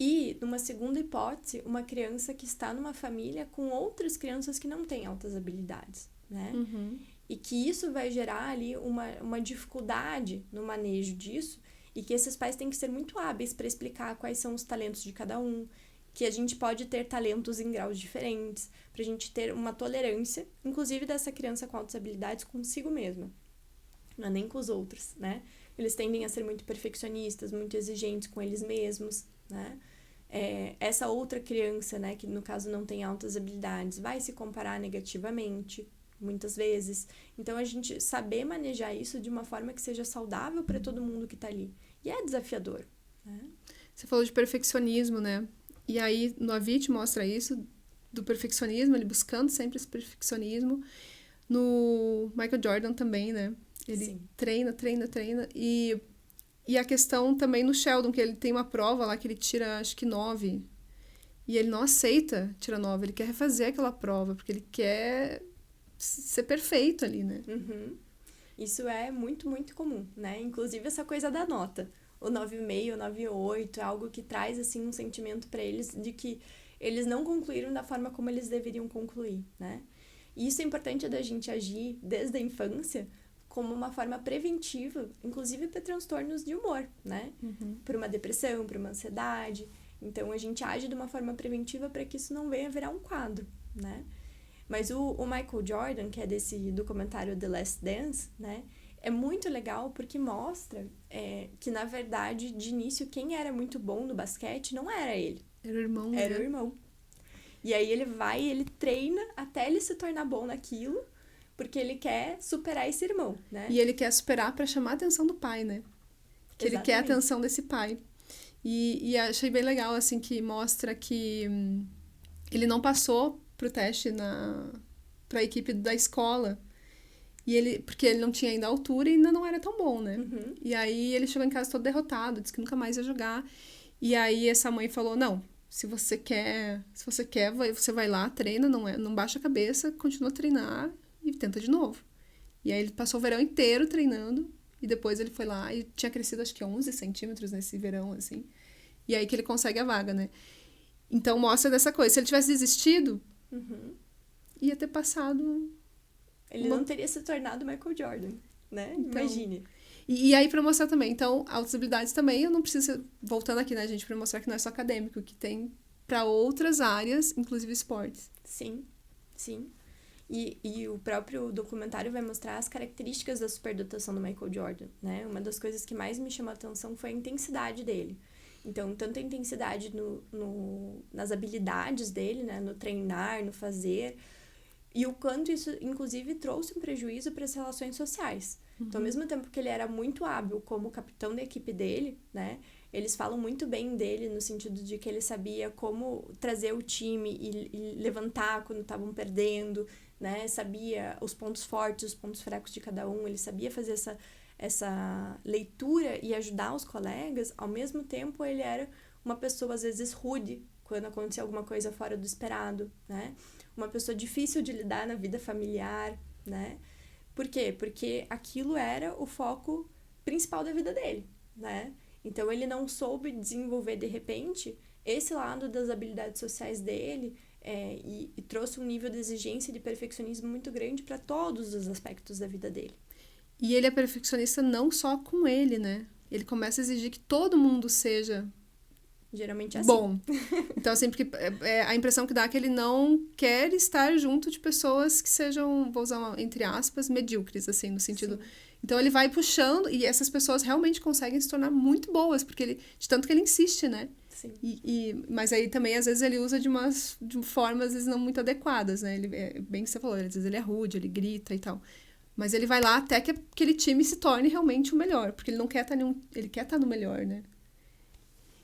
e, numa segunda hipótese, uma criança que está numa família com outras crianças que não têm altas habilidades, né? E que isso vai gerar ali uma dificuldade no manejo disso e que esses pais têm que ser muito hábeis para explicar quais são os talentos de cada um, que a gente pode ter talentos em graus diferentes, para a gente ter uma tolerância, inclusive dessa criança com altas habilidades consigo mesma, não é nem com os outros, né? Eles tendem a ser muito perfeccionistas, muito exigentes com eles mesmos, né? Essa outra criança, né, que no caso não tem altas habilidades, vai se comparar negativamente, muitas vezes. Então, a gente saber manejar isso de uma forma que seja saudável para todo mundo que tá ali. E é desafiador, né? Você falou de perfeccionismo, né? E aí, no Avit mostra isso, do perfeccionismo, ele buscando sempre esse perfeccionismo. No Michael Jordan também, né? Ele Sim. treina. E a questão também no Sheldon, que ele tem uma prova lá que ele tira, acho que 9. E ele não aceita tirar 9, ele quer refazer aquela prova, porque ele quer ser perfeito ali, né? Isso é muito, muito comum, né? Inclusive essa coisa da nota. O 9,5, o 9,8 é algo que traz, assim, um sentimento para eles de que eles não concluíram da forma como eles deveriam concluir, né? E isso é importante da gente agir desde a infância como uma forma preventiva, inclusive para transtornos de humor, né? Por uma depressão, por uma ansiedade. Então, a gente age de uma forma preventiva para que isso não venha virar um quadro, né? Mas o Michael Jordan, que é desse documentário The Last Dance, né? É muito legal porque mostra que, na verdade, de início, quem era muito bom no basquete não era ele. Era o irmão, Era né? o irmão. E aí ele vai e ele treina até ele se tornar bom naquilo, porque ele quer superar esse irmão, né? E ele quer superar pra chamar a atenção do pai, né? Que ele quer a atenção desse pai. E achei bem legal, assim, que mostra que ele não passou pro teste pra equipe da escola. Porque ele não tinha ainda altura e ainda não era tão bom, né? Uhum. E aí ele chegou em casa todo derrotado, disse que nunca mais ia jogar. E aí essa mãe falou: "Não, se você quer, você vai lá, treina, não baixa a cabeça, continua a treinar e tenta de novo". E aí ele passou o verão inteiro treinando e depois ele foi lá e tinha crescido acho que 11 centímetros nesse verão, assim. E aí que ele consegue a vaga, né? Então mostra dessa coisa. Se ele tivesse desistido, Uhum. ia ter passado Ele não teria se tornado Michael Jordan, né? Então, Imagine. E aí, pra mostrar também, então, altas habilidades também, eu não preciso, voltando aqui, né, gente, pra mostrar que não é só acadêmico, que tem pra outras áreas, inclusive esportes. Sim, sim. E o próprio documentário vai mostrar as características da superdotação do Michael Jordan, né? Uma das coisas que mais me chamou a atenção foi a intensidade dele. Então, tanto a intensidade nas habilidades dele, né? No treinar, no fazer, e o quanto isso, inclusive, trouxe um prejuízo para as relações sociais. Então, ao mesmo tempo que ele era muito hábil como capitão da equipe dele, né? Eles falam muito bem dele no sentido de que ele sabia como trazer o time e levantar quando estavam perdendo, né? Sabia os pontos fortes, os pontos fracos de cada um. Ele sabia fazer essa leitura e ajudar os colegas. Ao mesmo tempo, ele era uma pessoa, às vezes, rude quando acontecia alguma coisa fora do esperado, né? Uma pessoa difícil de lidar na vida familiar, né? Por quê? Porque aquilo era o foco principal da vida dele, né? Então, ele não soube desenvolver, de repente, esse lado das habilidades sociais dele e trouxe um nível de exigência e de perfeccionismo muito grande para todos os aspectos da vida dele. E ele é perfeccionista não só com ele, né? Ele começa a exigir que todo mundo seja Geralmente é assim. bom. Então, assim, porque a impressão que dá é que ele não quer estar junto de pessoas que sejam, vou usar entre aspas, medíocres, assim, no sentido... Sim. Então, ele vai puxando e essas pessoas realmente conseguem se tornar muito boas, porque de tanto que ele insiste, né? Sim. Mas aí também, às vezes, ele usa de formas, às vezes, não muito adequadas, né? Bem que você falou, às vezes ele é rude, ele grita e tal. Mas ele vai lá até que aquele time se torne realmente o melhor, porque ele não quer estar ele quer estar no melhor, né?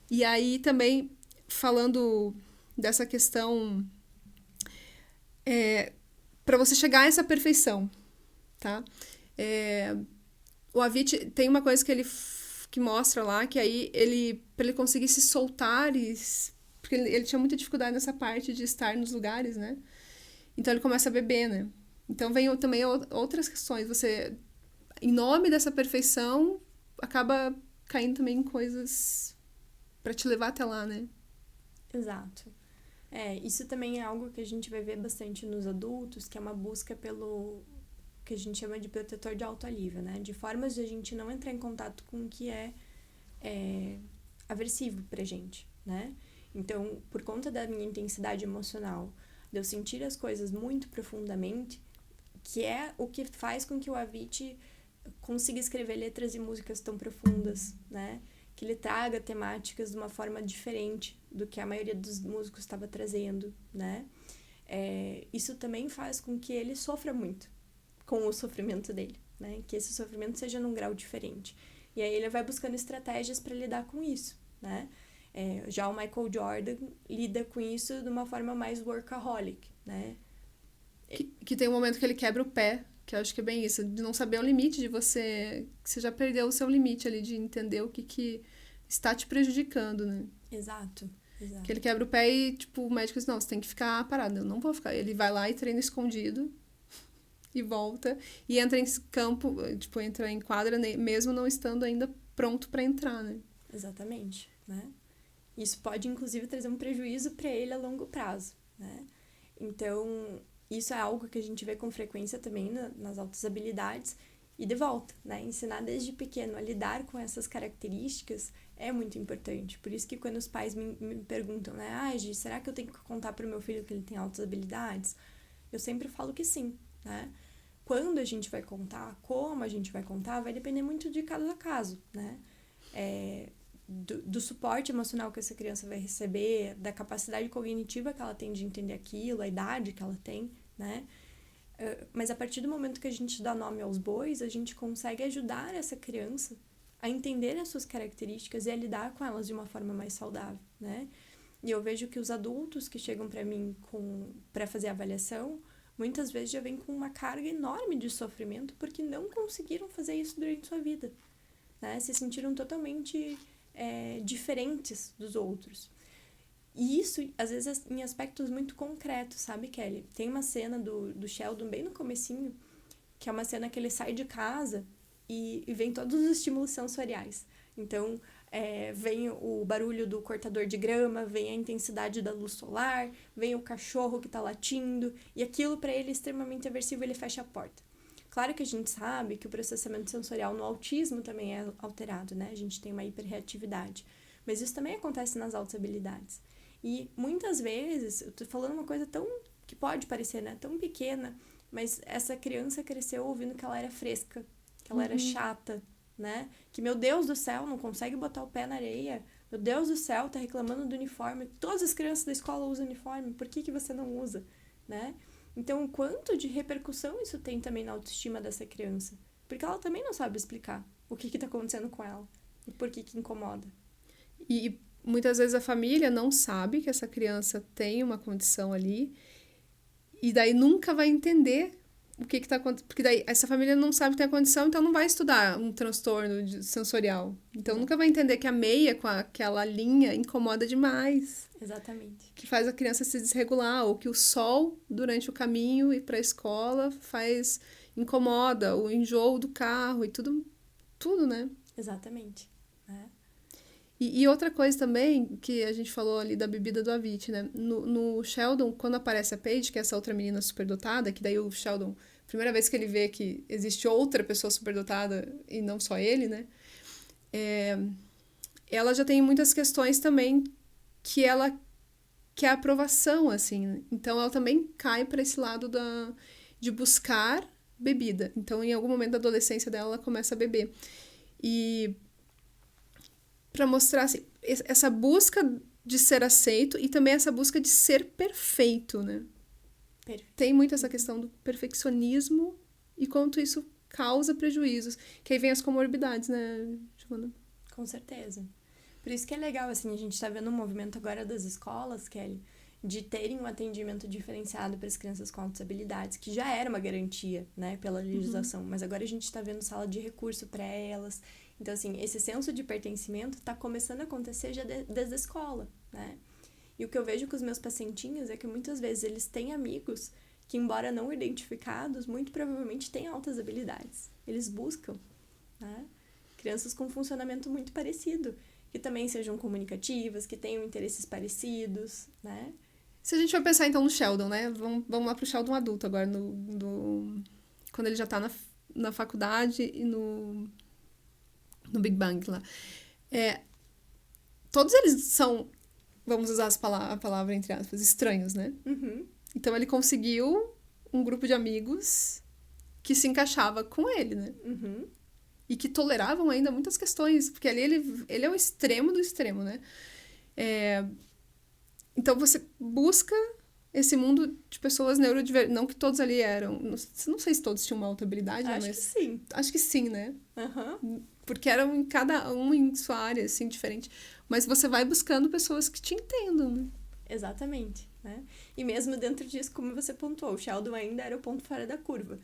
E aí também, falando dessa questão, para você chegar a essa perfeição, tá? O Avicii tem uma coisa que mostra lá, que aí para ele conseguir se soltar, porque ele tinha muita dificuldade nessa parte de estar nos lugares, né? Então ele começa a beber, né? Então vem também outras questões. Você, em nome dessa perfeição, acaba caindo também em coisas para te levar até lá, né? Exato. Isso também é algo que a gente vai ver bastante nos adultos, que é uma busca pelo que a gente chama de protetor de alto alívio, né? De formas de a gente não entrar em contato com o que é aversivo pra gente, né? Então, por conta da minha intensidade emocional, de eu sentir as coisas muito profundamente, que é o que faz com que o Avicii consiga escrever letras e músicas tão profundas, né? Que ele traga temáticas de uma forma diferente do que a maioria dos músicos estava trazendo, né? Isso também faz com que ele sofra muito com o sofrimento dele, né? Que esse sofrimento seja num grau diferente. E aí ele vai buscando estratégias para lidar com isso, né? Já o Michael Jordan lida com isso de uma forma mais workaholic, né? Que tem um momento que ele quebra o pé, que eu acho que é bem isso, de não saber o limite de você... Que você já perdeu o seu limite ali, de entender o que está te prejudicando, né? Exato. Que ele quebra o pé e, tipo, o médico diz, não, você tem que ficar parado. Eu não vou ficar. Ele vai lá e treina escondido e volta. E entra em campo, tipo, entra em quadra, mesmo não estando ainda pronto para entrar, né? Exatamente, né? Isso pode, inclusive, trazer um prejuízo para ele a longo prazo, né? Então, isso é algo que a gente vê com frequência também nas altas habilidades. E de volta, né? Ensinar desde pequeno a lidar com essas características é muito importante. Por isso que quando os pais me perguntam, né? Gi, será que eu tenho que contar para o meu filho que ele tem altas habilidades? Eu sempre falo que sim, né? Quando a gente vai contar, como a gente vai contar, vai depender muito de cada caso, né? Do suporte emocional que essa criança vai receber, da capacidade cognitiva que ela tem de entender aquilo, a idade que ela tem, né? Mas a partir do momento que a gente dá nome aos bois, a gente consegue ajudar essa criança a entender as suas características e a lidar com elas de uma forma mais saudável, né? E eu vejo que os adultos que chegam para mim para fazer a avaliação, muitas vezes já vem com uma carga enorme de sofrimento porque não conseguiram fazer isso durante sua vida, né? Se sentiram totalmente diferentes dos outros. E isso, às vezes, em aspectos muito concretos, sabe, Kelly? Tem uma cena do Sheldon bem no comecinho, que é uma cena que ele sai de casa e vem todos os estímulos sensoriais. Então, vem o barulho do cortador de grama, vem a intensidade da luz solar, vem o cachorro que tá latindo, e aquilo para ele é extremamente aversivo, ele fecha a porta. Claro que a gente sabe que o processamento sensorial no autismo também é alterado, né? A gente tem uma hiperreatividade. Mas isso também acontece nas altas habilidades. E muitas vezes, eu tô falando uma coisa que pode parecer, né, tão pequena, mas essa criança cresceu ouvindo que ela era fresca, que ela era chata, né? Que, meu Deus do céu, não consegue botar o pé na areia. Meu Deus do céu, tá reclamando do uniforme. Todas as crianças da escola usam uniforme, por que você não usa, né? Então, o quanto de repercussão isso tem também na autoestima dessa criança? Porque ela também não sabe explicar o que tá acontecendo com ela e por que incomoda. E muitas vezes a família não sabe que essa criança tem uma condição ali e daí nunca vai entender o que tá acontecendo. Porque daí essa família não sabe que tem a condição, então não vai estudar um transtorno sensorial. Então nunca vai entender que a meia com aquela linha incomoda demais. Exatamente. Que faz a criança se desregular, ou que o sol durante o caminho e para a escola incomoda, o enjoo do carro e tudo, né? Exatamente. E outra coisa também, que a gente falou ali da bebida do Avicii, né? No Sheldon, quando aparece a Paige, que é essa outra menina superdotada, que daí o Sheldon, primeira vez que ele vê que existe outra pessoa superdotada e não só ele, né? Ela já tem muitas questões também que ela quer aprovação, assim. Então, ela também cai para esse lado de buscar bebida. Então, em algum momento da adolescência dela, ela começa a beber. E para mostrar assim, essa busca de ser aceito e também essa busca de ser perfeito, né? Tem muito essa questão do perfeccionismo e quanto isso causa prejuízos. Que aí vem as comorbidades, né, Giovana? Com certeza. Por isso que é legal, assim, a gente tá vendo um movimento agora das escolas, Kelly, de terem um atendimento diferenciado para as crianças com altas habilidades, que já era uma garantia, né, pela legislação, mas agora a gente tá vendo sala de recurso para elas. Então, assim, esse senso de pertencimento tá começando a acontecer já desde a escola, né? E o que eu vejo com os meus pacientinhos é que muitas vezes eles têm amigos que, embora não identificados, muito provavelmente têm altas habilidades. Eles buscam, né? Crianças com funcionamento muito parecido, que também sejam comunicativas, que tenham interesses parecidos, né? Se a gente for pensar, então, no Sheldon, né? Vamos lá pro Sheldon adulto agora, quando ele já tá na faculdade e no Big Bang lá. Todos eles são, vamos usar a palavra entre aspas, estranhos, né? Então, ele conseguiu um grupo de amigos que se encaixava com ele, né? E que toleravam ainda muitas questões, porque ali ele é o extremo do extremo, né? Então, você busca esse mundo de pessoas neurodivergentes. Não que todos ali eram... Não sei se todos tinham uma alta habilidade, Acho mas... que sim. Acho que sim, né? Porque eram cada um em sua área, assim, diferente. Mas você vai buscando pessoas que te entendam, né? Exatamente, né? E mesmo dentro disso, como você pontuou, o Sheldon ainda era o ponto fora da curva.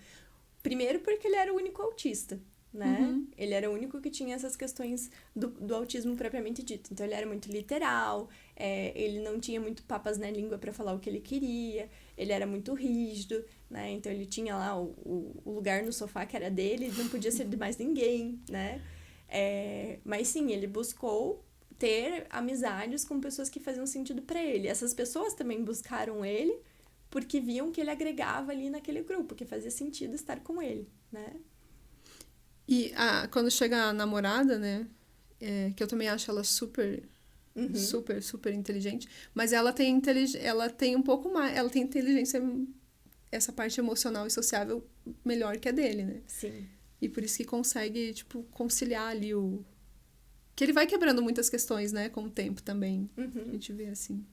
Primeiro porque ele era o único autista, né? Ele era o único que tinha essas questões do autismo propriamente dito. Então, ele era muito literal, ele não tinha muito papas na língua para falar o que ele queria, ele era muito rígido, né? Então, ele tinha lá o lugar no sofá que era dele, não podia ser de mais ninguém, né? Mas sim, ele buscou ter amizades com pessoas que faziam sentido para ele. Essas pessoas também buscaram ele porque viam que ele agregava ali naquele grupo, que fazia sentido estar com ele, né? E quando chega a namorada, né? Que eu também acho ela super, super, super inteligente. Mas ela tem um pouco mais... Ela tem inteligência, essa parte emocional e sociável melhor que a dele, né? Sim. E por isso que consegue, tipo, conciliar ali que ele vai quebrando muitas questões, né? Com o tempo também. A gente vê assim.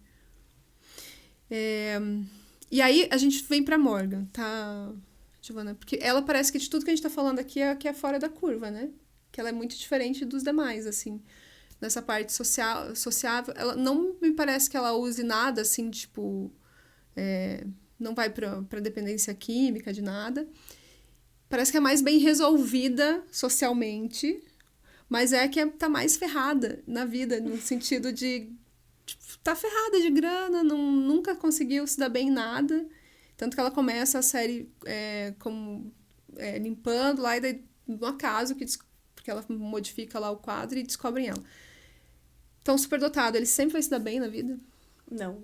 E aí, a gente vem pra Morgan, tá... Giovana, porque ela parece que de tudo que a gente tá falando aqui é fora da curva, né? Que ela é muito diferente dos demais, assim. Nessa parte sociável, ela não me parece que ela use nada, assim, tipo... não vai para dependência química de nada. Parece que é mais bem resolvida socialmente, mas tá mais ferrada na vida, no sentido de tipo, tá ferrada de grana, nunca conseguiu se dar bem em nada. Tanto que ela começa a série limpando lá, e daí no acaso, porque ela modifica lá o quadro e descobrem ela. Então, superdotado, ele sempre vai se dar bem na vida? Não.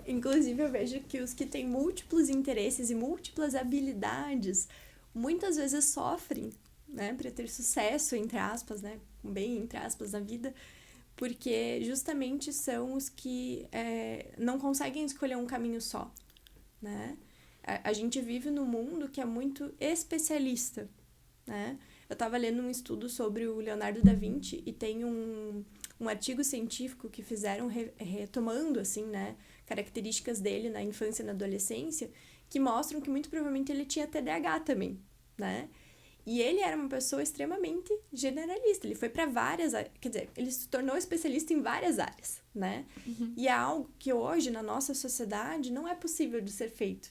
Inclusive, eu vejo que os que têm múltiplos interesses e múltiplas habilidades, muitas vezes sofrem, né, para ter sucesso, entre aspas, né, bem entre aspas, na vida, porque justamente são os que não conseguem escolher um caminho só, né? A gente vive num mundo que é muito especialista, né? Eu estava lendo um estudo sobre o Leonardo da Vinci e tem um artigo científico que fizeram retomando, assim, né, características dele na infância e na adolescência, que mostram que muito provavelmente ele tinha TDAH também, né? E ele era uma pessoa extremamente generalista. Ele foi para várias áreas, quer dizer, ele se tornou especialista em várias áreas, né? Uhum. E é algo que hoje, na nossa sociedade, não é possível de ser feito.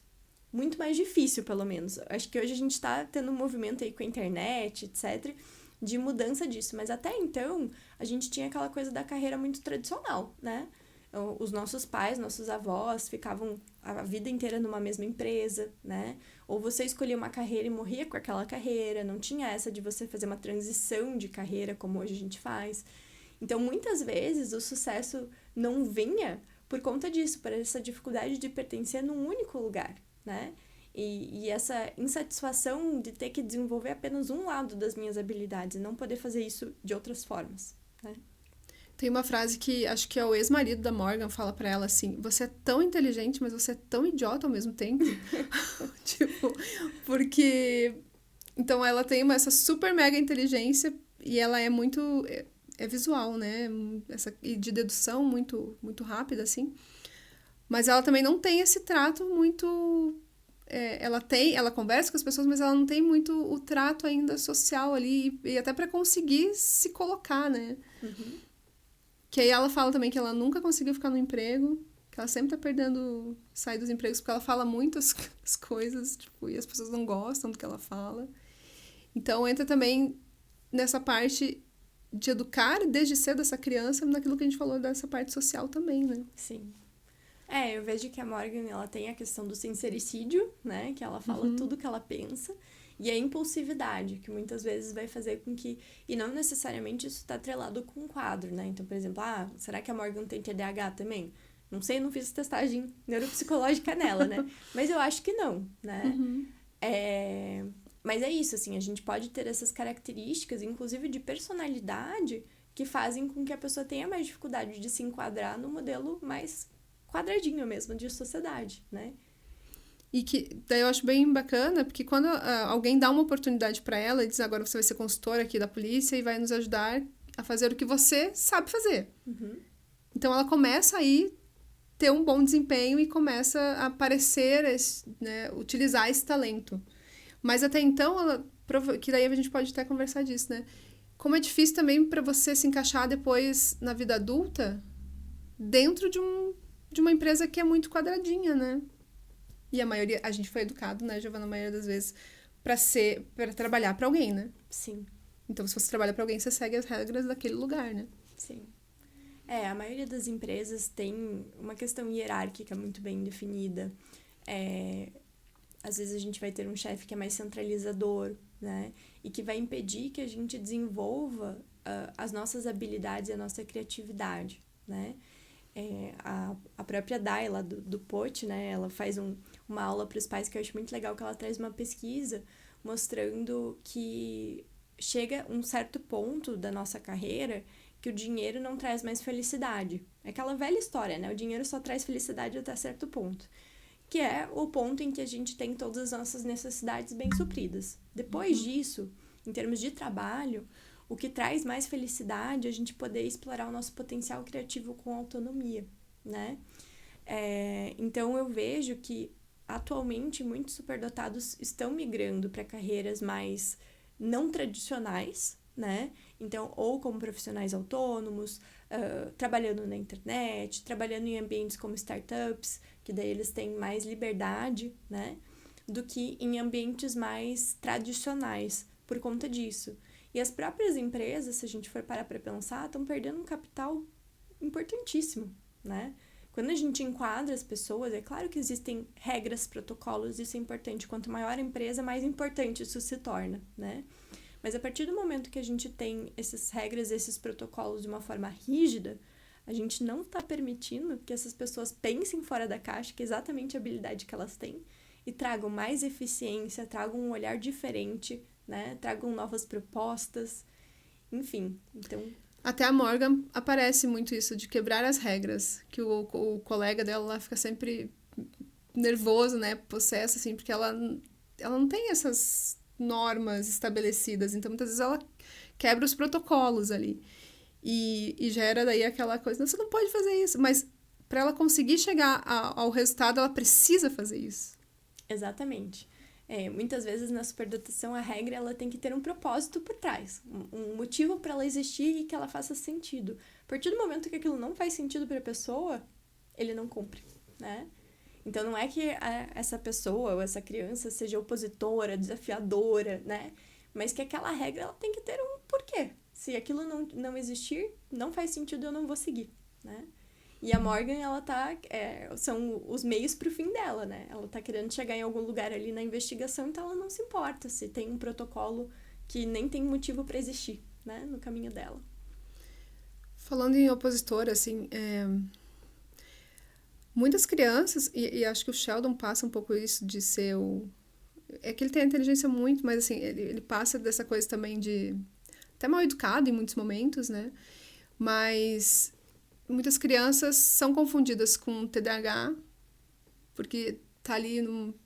Muito mais difícil, pelo menos. Acho que hoje a gente está tendo um movimento aí com a internet, etc., de mudança disso. Mas até então, a gente tinha aquela coisa da carreira muito tradicional, né? Os nossos pais, nossos avós ficavam a vida inteira numa mesma empresa, né? Ou você escolhia uma carreira e morria com aquela carreira, não tinha essa de você fazer uma transição de carreira como hoje a gente faz. Então, muitas vezes, o sucesso não vinha por conta disso, por essa dificuldade de pertencer num único lugar, né? E essa insatisfação de ter que desenvolver apenas um lado das minhas habilidades e não poder fazer isso de outras formas, né? Tem uma frase que acho que é o ex-marido da Morgan fala pra ela assim: você é tão inteligente, mas você é tão idiota ao mesmo tempo. Tipo, porque então ela tem essa super mega inteligência e ela é muito é visual, né? E de dedução muito muito rápida assim. Mas ela também não tem esse trato muito ela conversa com as pessoas, mas ela não tem muito o trato ainda social ali e até pra conseguir se colocar, né? Uhum. Que aí ela fala também que ela nunca conseguiu ficar no emprego, que ela sempre tá perdendo, sai dos empregos porque ela fala muitas as coisas, tipo, e as pessoas não gostam do que ela fala. Então entra também nessa parte de educar desde cedo essa criança, naquilo que a gente falou dessa parte social também, né? Sim. Eu vejo que a Morgan, ela tem a questão do sincericídio, né? Que ela fala Uhum. tudo que ela pensa. E a impulsividade, que muitas vezes vai fazer com que... E não necessariamente isso está atrelado com um quadro, né? Então, por exemplo, será que a Morgan tem TDAH também? Não sei, não fiz testagem neuropsicológica nela, né? Mas eu acho que não, né? Uhum. Mas é isso, assim, a gente pode ter essas características, inclusive de personalidade, que fazem com que a pessoa tenha mais dificuldade de se enquadrar no modelo mais quadradinho mesmo de sociedade, né? E que daí eu acho bem bacana, porque quando alguém dá uma oportunidade pra ela e diz agora você vai ser consultora aqui da polícia e vai nos ajudar a fazer o que você sabe fazer. Uhum. Então ela começa aí ter um bom desempenho e começa a aparecer, né, utilizar esse talento. Mas até então, que daí a gente pode até conversar disso, né? Como é difícil também para você se encaixar depois na vida adulta dentro de uma empresa que é muito quadradinha, né? E a gente foi educado, né, Giovana, a maioria das vezes, para trabalhar para alguém, né? Sim, Então, se você trabalha para alguém, você segue as regras daquele lugar, né? sim. A maioria das empresas tem uma questão hierárquica muito bem definida. Às vezes a gente vai ter um chefe que é mais centralizador, né? E que vai impedir que a gente desenvolva as nossas habilidades e a nossa criatividade, né? A própria Dai, lá do POT, né? Ela faz uma aula para os pais que eu acho muito legal, que ela traz uma pesquisa mostrando que chega um certo ponto da nossa carreira que o dinheiro não traz mais felicidade. É aquela velha história, né? O dinheiro só traz felicidade até certo ponto. Que é o ponto em que a gente tem todas as nossas necessidades bem supridas. Depois disso, em termos de trabalho, o que traz mais felicidade é a gente poder explorar o nosso potencial criativo com autonomia, né? Então, eu vejo que, atualmente, muitos superdotados estão migrando para carreiras mais não tradicionais, né? Então, ou como profissionais autônomos, trabalhando na internet, trabalhando em ambientes como startups, que daí eles têm mais liberdade, né? Do que em ambientes mais tradicionais, por conta disso. E as próprias empresas, se a gente for parar para pensar, estão perdendo um capital importantíssimo, né? Quando a gente enquadra as pessoas, é claro que existem regras, protocolos, isso é importante. Quanto maior a empresa, mais importante isso se torna, né? Mas a partir do momento que a gente tem essas regras, esses protocolos de uma forma rígida, a gente não está permitindo que essas pessoas pensem fora da caixa, que é exatamente a habilidade que elas têm, e tragam mais eficiência, tragam um olhar diferente, né? Tragam novas propostas, enfim. Então, até a Morgan aparece muito isso, de quebrar as regras. Que o colega dela lá fica sempre nervoso, né? Possesso, assim, porque ela não tem essas normas estabelecidas. Então, muitas vezes ela quebra os protocolos ali. E gera daí aquela coisa, não, você não pode fazer isso. Mas para ela conseguir chegar ao resultado, ela precisa fazer isso. exatamente. Muitas vezes na superdotação a regra ela tem que ter um propósito por trás, um motivo para ela existir e que ela faça sentido. A partir do momento que aquilo não faz sentido para a pessoa, ele não cumpre, né? Então não é que essa pessoa ou essa criança seja opositora, desafiadora, né? Mas que aquela regra ela tem que ter um porquê. Se aquilo não existir, não faz sentido, eu não vou seguir, né? E a Morgan, ela tá... são os meios pro fim dela, né? Ela tá querendo chegar em algum lugar ali na investigação, então ela não se importa se tem um protocolo que nem tem motivo para existir, né? No caminho dela. Falando em opositora, assim, muitas crianças, e acho que o Sheldon passa um pouco isso de ser o... É que ele tem a inteligência muito, mas assim, ele passa dessa coisa também de... Até mal educado em muitos momentos, né? Mas muitas crianças são confundidas com TDAH, porque tá ali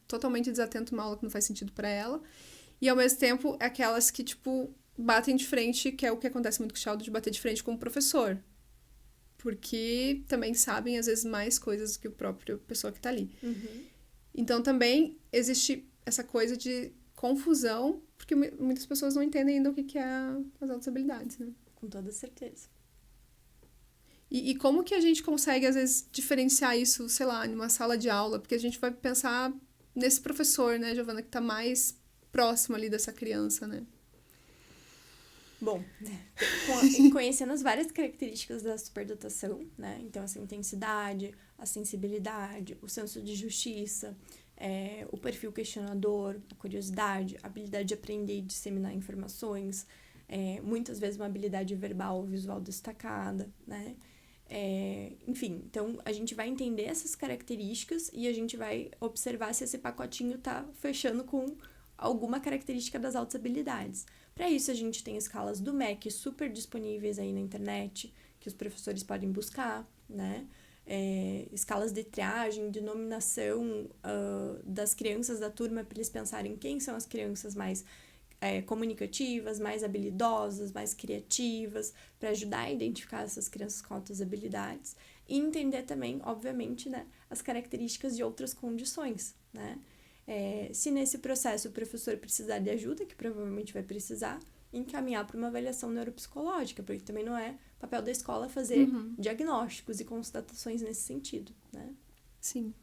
totalmente desatento uma aula que não faz sentido para ela. E ao mesmo tempo, aquelas que, tipo, batem de frente, que é o que acontece muito com o Sheldon, de bater de frente com o professor. Porque também sabem, às vezes, mais coisas do que o próprio pessoa que tá ali. Uhum. Então, também existe essa coisa de confusão, porque muitas pessoas não entendem ainda o que é as altas habilidades, né? Com toda certeza. E como que a gente consegue, às vezes, diferenciar isso, sei lá, em uma sala de aula? Porque a gente vai pensar nesse professor, né, Giovana, que tá mais próximo ali dessa criança, né? Bom, conhecendo as várias características da superdotação, né? Então, essa intensidade, a sensibilidade, o senso de justiça, o perfil questionador, a curiosidade, a habilidade de aprender e disseminar informações, muitas vezes uma habilidade verbal ou visual destacada, né? Enfim, então a gente vai entender essas características e a gente vai observar se esse pacotinho tá fechando com alguma característica das altas habilidades. Para isso, a gente tem escalas do MEC super disponíveis aí na internet, que os professores podem buscar, né? Escalas de triagem, de nominação das crianças da turma para eles pensarem quem são as crianças mais comunicativas, mais habilidosas, mais criativas, para ajudar a identificar essas crianças com altas habilidades e entender também, obviamente, né, as características de outras condições, né? Se nesse processo o professor precisar de ajuda, que provavelmente vai precisar, encaminhar para uma avaliação neuropsicológica, porque também não é papel da escola fazer diagnósticos e constatações nesse sentido, né? Sim.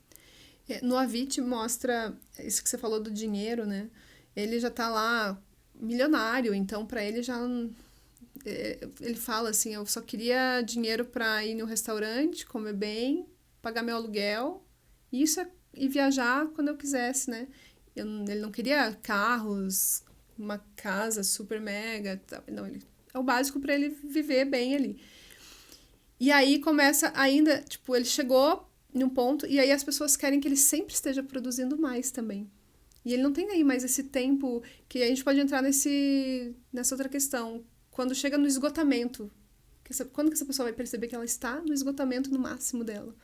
No Avit mostra isso que você falou do dinheiro, né? Ele já tá lá milionário, então para ele já... Ele fala assim, eu só queria dinheiro para ir no restaurante, comer bem, pagar meu aluguel, e viajar quando eu quisesse, né? Ele não queria carros, uma casa super mega, não, é o básico para ele viver bem ali. E aí começa ainda, tipo, ele chegou num ponto, e aí as pessoas querem que ele sempre esteja produzindo mais também. E ele não tem aí mais esse tempo, que a gente pode entrar nessa outra questão. Quando chega no esgotamento, quando que essa pessoa vai perceber que ela está no esgotamento no máximo dela?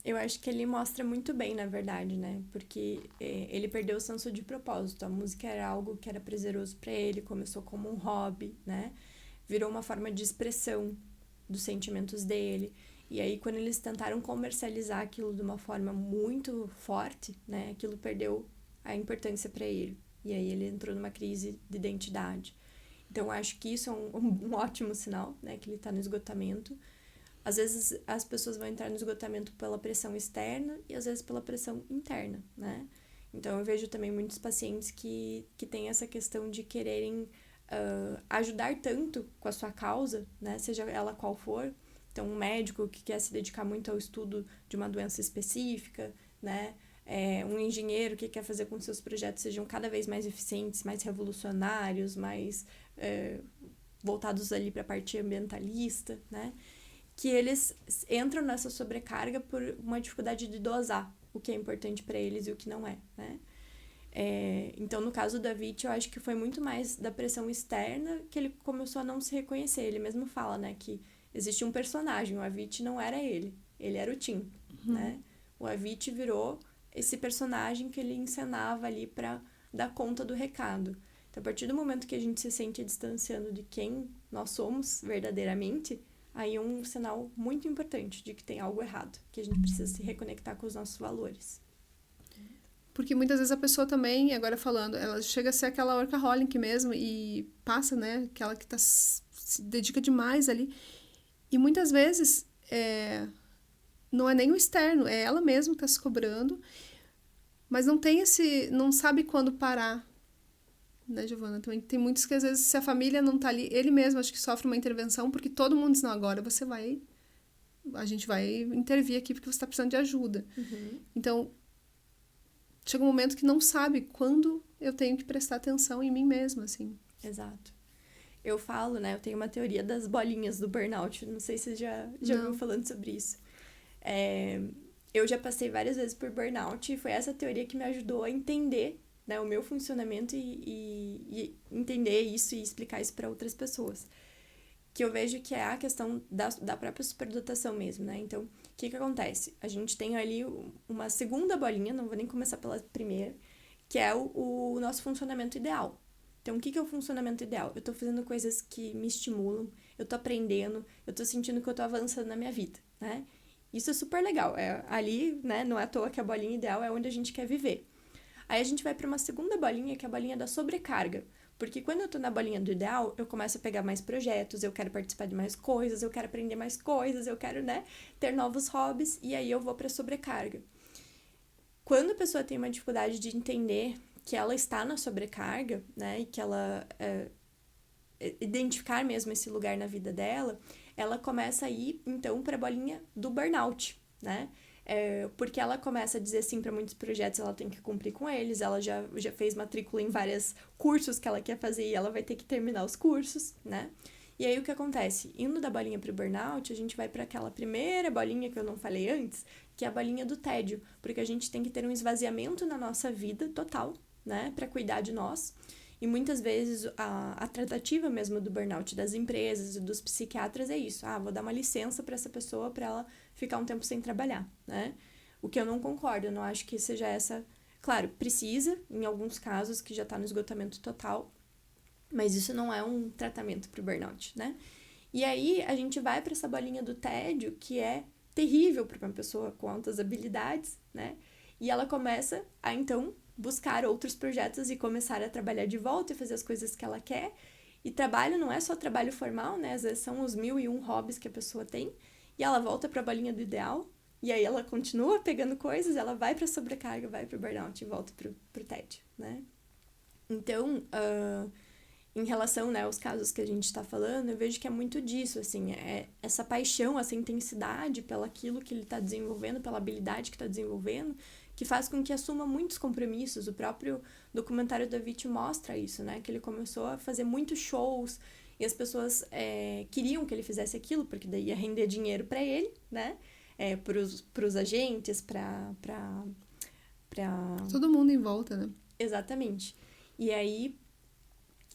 Eu acho que ele mostra muito bem, na verdade, né? Porque ele perdeu o senso de propósito. A música era algo que era prazeroso para ele, começou como um hobby, né? Virou uma forma de expressão dos sentimentos dele. E aí, quando eles tentaram comercializar aquilo de uma forma muito forte, né? Aquilo perdeu a importância para ele. E aí ele entrou numa crise de identidade. Então, acho que isso é um ótimo sinal, né? Que ele está no esgotamento. Às vezes, as pessoas vão entrar no esgotamento pela pressão externa e, às vezes, pela pressão interna, né? Então, eu vejo também muitos pacientes que têm essa questão de quererem ajudar tanto com a sua causa, né? Seja ela qual for. Então, um médico que quer se dedicar muito ao estudo de uma doença específica, né? Um engenheiro que quer fazer com que seus projetos sejam cada vez mais eficientes, mais revolucionários, mais voltados ali para a parte ambientalista, né? Que eles entram nessa sobrecarga por uma dificuldade de dosar o que é importante para eles e o que não é, né? Então, no caso do Avicii, eu acho que foi muito mais da pressão externa que ele começou a não se reconhecer. Ele mesmo fala, né, que existia um personagem, o Avicii não era ele era o Tim, né? O Avicii virou esse personagem que ele encenava ali para dar conta do recado. Então, a partir do momento que a gente se sente distanciando de quem nós somos verdadeiramente, aí é um sinal muito importante de que tem algo errado, que a gente precisa se reconectar com os nossos valores. Porque muitas vezes a pessoa também, agora falando, ela chega a ser aquela workaholic mesmo e passa, né? Aquela que se dedica demais ali. E muitas vezes não é nem o externo, é ela mesma que está se cobrando, mas não sabe quando parar, né, Giovana? Também tem muitos que às vezes se a família não tá ali, ele mesmo acho que sofre uma intervenção porque todo mundo diz, não, agora a gente vai intervir aqui porque você está precisando de ajuda. Então, chega um momento que não sabe quando eu tenho que prestar atenção em mim mesma, assim. Exato. Eu falo, né, eu tenho uma teoria das bolinhas do burnout, não sei se você já ouviu falando sobre isso. Eu já passei várias vezes por burnout e foi essa teoria que me ajudou a entender, né, o meu funcionamento e entender isso e explicar isso para outras pessoas. Que eu vejo que é a questão da própria superdotação mesmo, né? Então, o que acontece? A gente tem ali uma segunda bolinha, não vou nem começar pela primeira, que é o nosso funcionamento ideal. Então, o que é o funcionamento ideal? Eu tô fazendo coisas que me estimulam, eu tô aprendendo, eu tô sentindo que eu tô avançando na minha vida, né? Isso é super legal. Ali, né, não é à toa que a bolinha ideal é onde a gente quer viver. Aí a gente vai para uma segunda bolinha, que é a bolinha da sobrecarga. Porque quando eu tô na bolinha do ideal, eu começo a pegar mais projetos, eu quero participar de mais coisas, eu quero aprender mais coisas, eu quero, né, ter novos hobbies, e aí eu vou pra sobrecarga. Quando a pessoa tem uma dificuldade de entender que ela está na sobrecarga, né, e que ela identificar mesmo esse lugar na vida dela, ela começa a ir, então, para a bolinha do burnout, né? Porque ela começa a dizer sim para muitos projetos, ela tem que cumprir com eles, ela já fez matrícula em vários cursos que ela quer fazer e ela vai ter que terminar os cursos, né? E aí o que acontece? Indo da bolinha pro burnout, a gente vai para aquela primeira bolinha que eu não falei antes, que é a bolinha do tédio, porque a gente tem que ter um esvaziamento na nossa vida total, né, para cuidar de nós. E muitas vezes a tratativa mesmo do burnout das empresas e dos psiquiatras é isso. Vou dar uma licença para essa pessoa para ela ficar um tempo sem trabalhar, né? O que eu não concordo, eu não acho que seja essa... Claro, precisa, em alguns casos, que já está no esgotamento total, mas isso não é um tratamento para o burnout, né? E aí a gente vai para essa bolinha do tédio, que é terrível para uma pessoa com altas habilidades, né? E ela começa a, então, buscar outros projetos e começar a trabalhar de volta e fazer as coisas que ela quer. E trabalho não é só trabalho formal, né? Às vezes são os 1001 hobbies que a pessoa tem. E ela volta para a bolinha do ideal. E aí ela continua pegando coisas, ela vai para sobrecarga, vai para o burnout e volta para o tédio, né? Então, em relação, né, aos casos que a gente está falando, eu vejo que é muito disso, assim, essa paixão, essa intensidade pelaquilo que ele está desenvolvendo, pela habilidade que está desenvolvendo, que faz com que assuma muitos compromissos. O próprio documentário da Avicii mostra isso, né? Que ele começou a fazer muitos shows e as pessoas queriam que ele fizesse aquilo, porque daí ia render dinheiro para ele, né? Pros agentes, pra... Todo mundo em volta, né? Exatamente. E aí,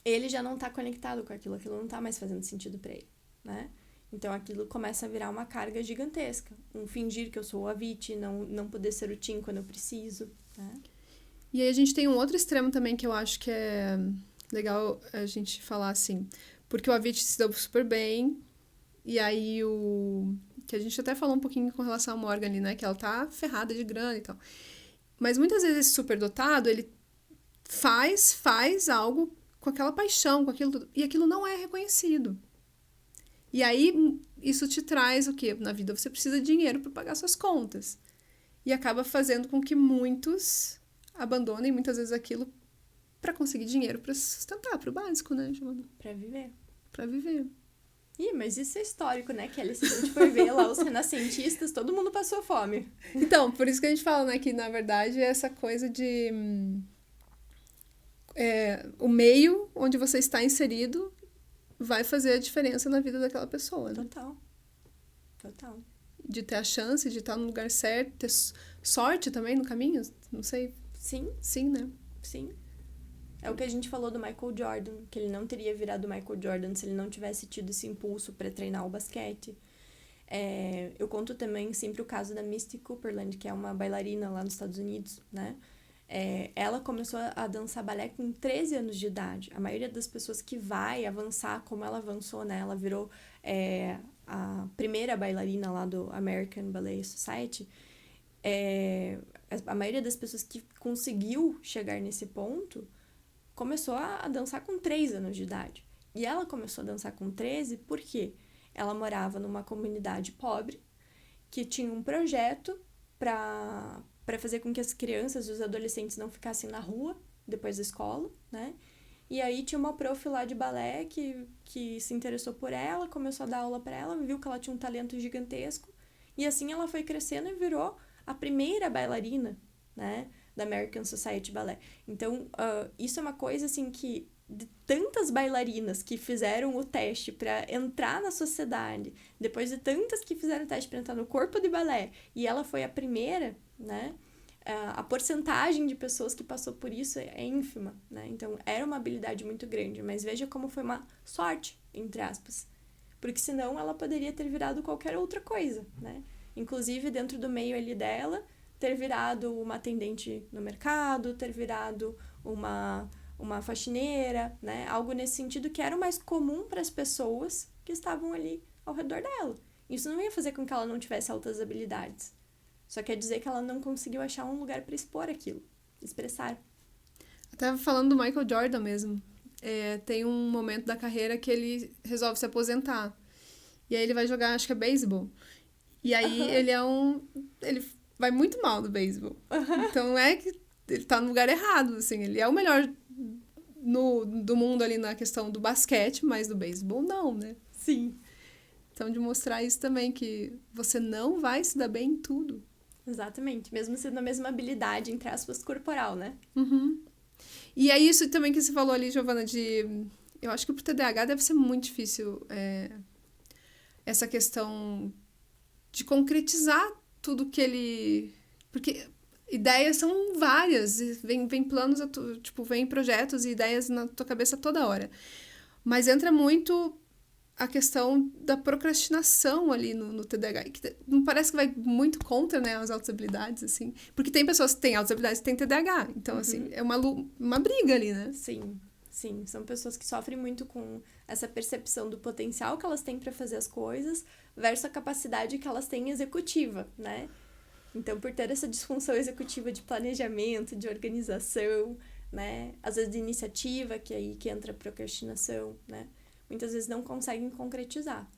ele já não tá conectado com aquilo não tá mais fazendo sentido para ele, né? Então, aquilo começa a virar uma carga gigantesca. Um fingir que eu sou o Avicii, não poder ser o Tim quando eu preciso, né? E aí a gente tem um outro extremo também que eu acho que é legal a gente falar assim. Porque o Avicii se deu super bem. E aí que a gente até falou um pouquinho com relação ao Morgan ali, né? Que ela tá ferrada de grana e tal. Mas muitas vezes esse superdotado, ele faz algo com aquela paixão, com aquilo tudo, e aquilo não é reconhecido. E aí, isso te traz o quê? Na vida você precisa de dinheiro para pagar suas contas. E acaba fazendo com que muitos abandonem muitas vezes aquilo para conseguir dinheiro para se sustentar, para o básico, né, Giovana? Pra viver. Para viver. Ih, mas isso é histórico, né, Kelly? Se a gente for ver lá os renascentistas, todo mundo passou fome. Então, por isso que a gente fala, né, que na verdade é essa coisa de o meio onde você está inserido vai fazer a diferença na vida daquela pessoa, né? Total. Total. De ter a chance de estar no lugar certo, ter sorte também no caminho, não sei. Sim, Sim, né? sim. É o que a gente falou do Michael Jordan, que ele não teria virado Michael Jordan se ele não tivesse tido esse impulso para treinar o basquete. Eu conto também sempre o caso da Misty Copeland, que é uma bailarina lá nos Estados Unidos, né? Ela começou a dançar balé com 13 anos de idade. A maioria das pessoas que vai avançar como ela avançou, né? Ela virou a primeira bailarina lá do American Ballet Society. A maioria das pessoas que conseguiu chegar nesse ponto começou a dançar com 3 anos de idade. E ela começou a dançar com 13 porque ela morava numa comunidade pobre que tinha um projeto para fazer com que as crianças e os adolescentes não ficassem na rua depois da escola, né? E aí tinha uma prof lá de balé que se interessou por ela, começou a dar aula para ela, viu que ela tinha um talento gigantesco, e assim ela foi crescendo e virou a primeira bailarina, né, da American Society Ballet. Então, isso é uma coisa assim que de tantas bailarinas que fizeram o teste para entrar na sociedade, depois de tantas que fizeram o teste para entrar no corpo de balé, e ela foi a primeira, né? A porcentagem de pessoas que passou por isso é ínfima, né? Então, era uma habilidade muito grande, mas veja como foi uma sorte, entre aspas. Porque senão ela poderia ter virado qualquer outra coisa, né? Inclusive, dentro do meio ali dela, ter virado uma atendente no mercado, ter virado uma faxineira, né? Algo nesse sentido que era o mais comum para as pessoas que estavam ali ao redor dela. Isso não ia fazer com que ela não tivesse altas habilidades. Só quer dizer que ela não conseguiu achar um lugar para expor aquilo, expressar. Até falando do Michael Jordan mesmo, tem um momento da carreira que ele resolve se aposentar. E aí ele vai jogar, acho que é beisebol. E aí ele vai muito mal no beisebol. Então é que ele tá no lugar errado, assim. Ele é o melhor do mundo ali na questão do basquete, mas do beisebol não, né? Sim. Então de mostrar isso também, que você não vai se dar bem em tudo. Exatamente. Mesmo sendo a mesma habilidade, entre aspas, corporal, né? Uhum. E é isso também que você falou ali, Giovana, eu acho que pro TDAH deve ser muito difícil essa questão de concretizar tudo que ele... Porque ideias são várias, vem planos, vem projetos e ideias na tua cabeça toda hora. Mas entra muito a questão da procrastinação ali no TDAH, que não parece que vai muito contra, né, as altas habilidades, assim. Porque tem pessoas que têm altas habilidades e têm TDAH. Então, assim, é uma briga ali, né? Sim, sim. São pessoas que sofrem muito com essa percepção do potencial que elas têm para fazer as coisas versus a capacidade que elas têm executiva, né? Então, por ter essa disfunção executiva de planejamento, de organização, né? Às vezes de iniciativa, que é aí que entra a procrastinação, né? Muitas vezes não conseguem concretizar.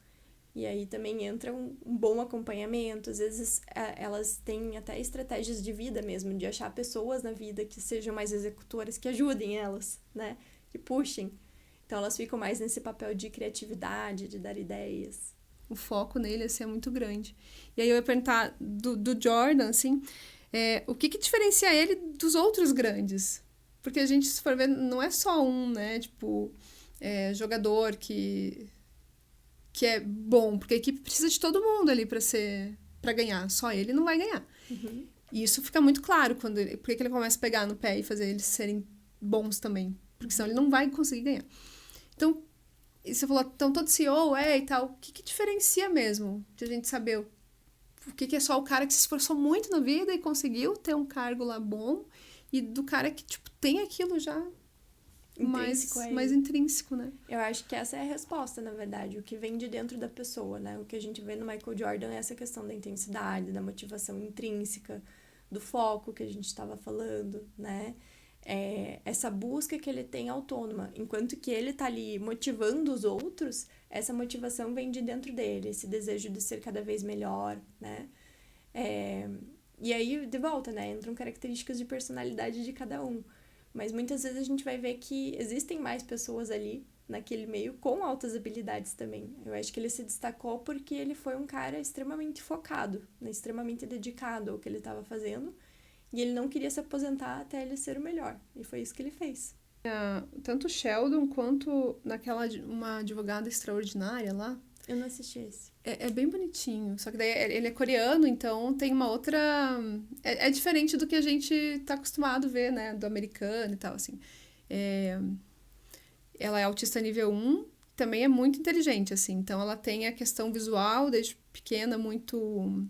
E aí também entra um bom acompanhamento. Às vezes elas têm até estratégias de vida mesmo, de achar pessoas na vida que sejam mais executoras, que ajudem elas, né? Que puxem. Então elas ficam mais nesse papel de criatividade, de dar ideias. O foco nele, assim, é muito grande. E aí eu ia perguntar do Jordan, assim, o que diferencia ele dos outros grandes? Porque a gente, se for ver, não é só um, né? Tipo, jogador que é bom, porque a equipe precisa de todo mundo ali para ganhar. Só ele não vai ganhar. Uhum. E isso fica muito claro porque ele começa a pegar no pé e fazer eles serem bons também. Porque senão ele não vai conseguir ganhar. Então, você falou, então todo CEO e tal. O que diferencia mesmo de a gente saber o que é só o cara que se esforçou muito na vida e conseguiu ter um cargo lá bom e do cara que, tipo, tem aquilo já mais intrínseco, né? Eu acho que essa é a resposta, na verdade, o que vem de dentro da pessoa, né? O que a gente vê no Michael Jordan é essa questão da intensidade, da motivação intrínseca, do foco que a gente estava falando, né? essa busca que ele tem autônoma. Enquanto que ele tá ali motivando os outros, essa motivação vem de dentro dele, esse desejo de ser cada vez melhor, né? E aí, de volta, né? Entram características de personalidade de cada um. Mas muitas vezes a gente vai ver que existem mais pessoas ali naquele meio com altas habilidades também. Eu acho que ele se destacou porque ele foi um cara extremamente focado, né? Extremamente dedicado ao que ele estava fazendo. E ele não queria se aposentar até ele ser o melhor. E foi isso que ele fez. Tanto Sheldon quanto uma advogada extraordinária lá. Eu não assisti esse. É bem bonitinho. Só que daí ele é coreano, então tem uma outra... É diferente do que a gente tá acostumado a ver, né? Do americano e tal, assim. Ela é autista nível 1, também é muito inteligente, assim. Então, ela tem a questão visual, desde pequena, muito...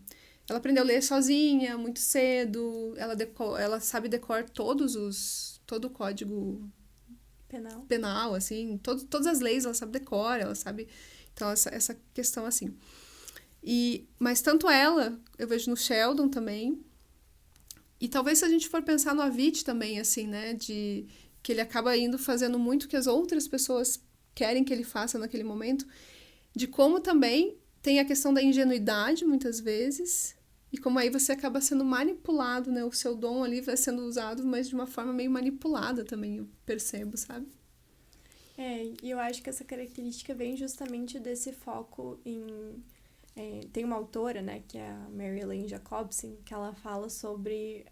Ela aprendeu a ler sozinha, muito cedo. Ela sabe decor todo o código penal, assim. Todas as leis ela sabe decor, ela sabe... Então, essa questão, assim. Mas tanto ela, eu vejo no Sheldon também. E talvez se a gente for pensar no Avit também, assim, né? Que ele acaba indo fazendo muito o que as outras pessoas querem que ele faça naquele momento. De como também tem a questão da ingenuidade, muitas vezes. E como aí você acaba sendo manipulado, né? O seu dom ali vai sendo usado, mas de uma forma meio manipulada também, eu percebo, sabe? E eu acho que essa característica vem justamente desse foco em... tem uma autora, né, que é a Mary Elaine Jacobson, que ela fala sobre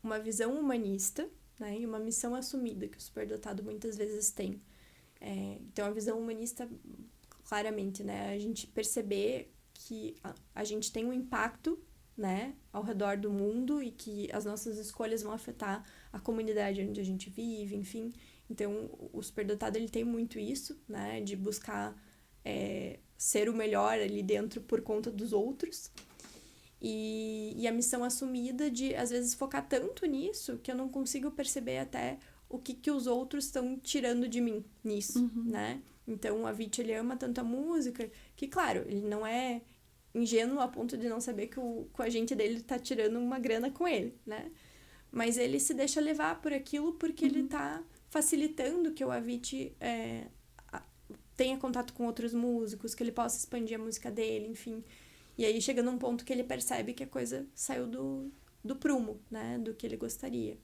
uma visão humanista, né, e uma missão assumida que o superdotado muitas vezes tem. Então, a visão humanista, claramente, né, a gente perceber que a gente tem um impacto, né, ao redor do mundo e que as nossas escolhas vão afetar a comunidade onde a gente vive, enfim. Então, o superdotado, ele tem muito isso, né, de buscar ser o melhor ali dentro por conta dos outros. E a missão assumida de, às vezes, focar tanto nisso que eu não consigo perceber até o que os outros estão tirando de mim nisso, né? Então, o Avit, ele ama tanto a música que, claro, ele não é ingênuo a ponto de não saber que o agente dele tá tirando uma grana com ele, né? Mas ele se deixa levar por aquilo porque ele tá facilitando que o Avit tenha contato com outros músicos, que ele possa expandir a música dele, enfim. E aí chega num ponto que ele percebe que a coisa saiu do prumo, né? Do que ele gostaria.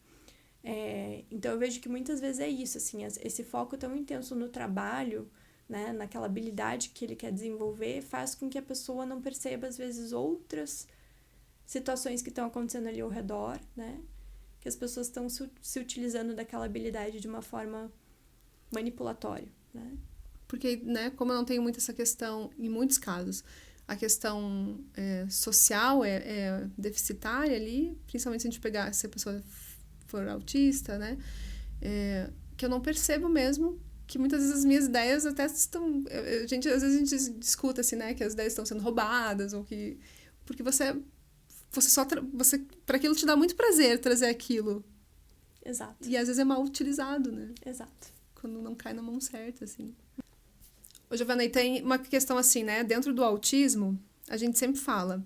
Então eu vejo que muitas vezes é isso, assim, esse foco tão intenso no trabalho, né? Naquela habilidade que ele quer desenvolver, faz com que a pessoa não perceba, às vezes, outras situações que estão acontecendo ali ao redor, né? Que as pessoas estão se utilizando daquela habilidade de uma forma manipulatória, né? Porque, né, como eu não tenho muito essa questão, em muitos casos, a questão social é deficitária ali, principalmente se a gente pegar, se a pessoa for autista, né, que eu não percebo mesmo que muitas vezes as minhas ideias até estão... às vezes a gente discuta, assim, né, que as ideias estão sendo roubadas, ou que... Porque você para aquilo te dá muito prazer trazer aquilo. Exato. E às vezes é mal utilizado, né? Exato. Quando não cai na mão certa, assim. Ô, Giovana, e tem uma questão assim, né? Dentro do autismo, a gente sempre fala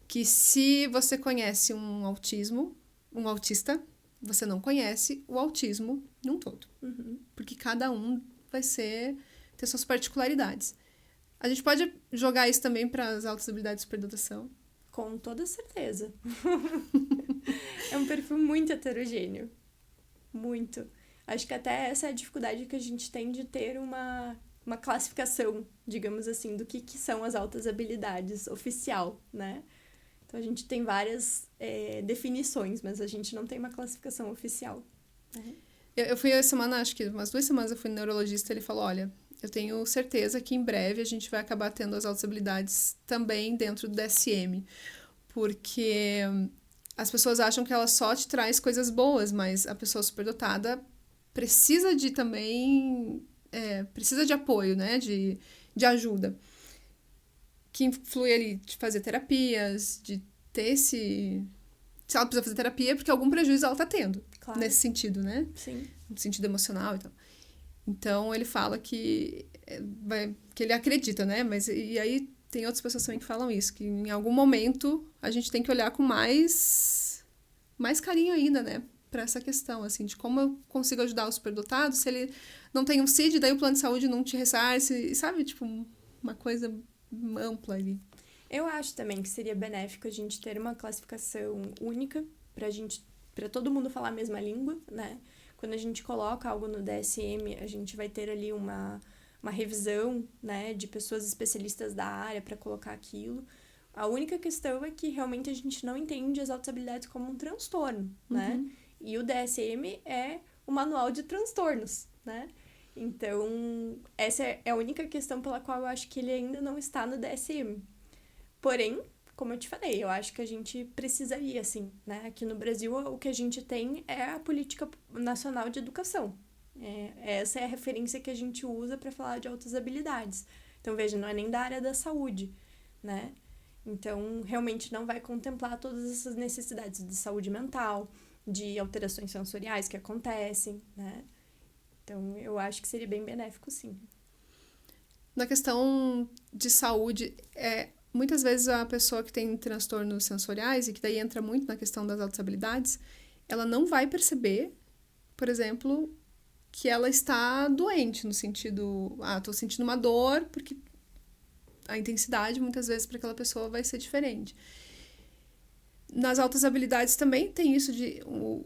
que se você conhece um autista, você não conhece o autismo num todo. Porque cada um vai ter suas particularidades. A gente pode jogar isso também para as altas habilidades de superdotação? Com toda certeza. É um perfil muito heterogêneo. Muito. Acho que até essa é a dificuldade que a gente tem de ter uma classificação, digamos assim, do que são as altas habilidades oficial, né? Então, a gente tem várias definições, mas a gente não tem uma classificação oficial. Né? Eu fui essa semana, acho que umas 2 semanas eu fui no neurologista, ele falou, olha, eu tenho certeza que em breve a gente vai acabar tendo as altas habilidades também dentro do DSM, porque as pessoas acham que ela só te traz coisas boas, mas a pessoa superdotada precisa de também... precisa de apoio, né? De ajuda. Que influi ali de fazer terapias, de ter esse... Se ela precisa fazer terapia é porque algum prejuízo ela tá tendo. Claro. Nesse sentido, né? Sim. No sentido emocional e tal. Então, ele fala que ele acredita, né? Mas e aí tem outras pessoas também que falam isso, que em algum momento a gente tem que olhar com mais carinho ainda, né? para essa questão, assim, de como eu consigo ajudar o superdotado se ele não tem um CID, daí o plano de saúde não te ressarce, sabe? Tipo, uma coisa ampla ali. Eu acho também que seria benéfico a gente ter uma classificação única para todo mundo falar a mesma língua, né? Quando a gente coloca algo no DSM, a gente vai ter ali uma revisão, né, de pessoas especialistas da área para colocar aquilo. A única questão é que realmente a gente não entende as altas habilidades como um transtorno, né? E o DSM é o manual de transtornos, né? Então, essa é a única questão pela qual eu acho que ele ainda não está no DSM. Porém, como eu te falei, eu acho que a gente precisaria, assim, né? Aqui no Brasil, o que a gente tem é a Política Nacional de Educação. Essa é a referência que a gente usa para falar de altas habilidades. Então, veja, não é nem da área da saúde, né? Então, realmente não vai contemplar todas essas necessidades de saúde mental, de alterações sensoriais que acontecem, né? Então, eu acho que seria bem benéfico, sim. Na questão de saúde, muitas vezes a pessoa que tem transtornos sensoriais, e que daí entra muito na questão das altas habilidades, ela não vai perceber, por exemplo, que ela está doente, no sentido, estou sentindo uma dor, porque a intensidade, muitas vezes, para aquela pessoa vai ser diferente. Nas altas habilidades também tem isso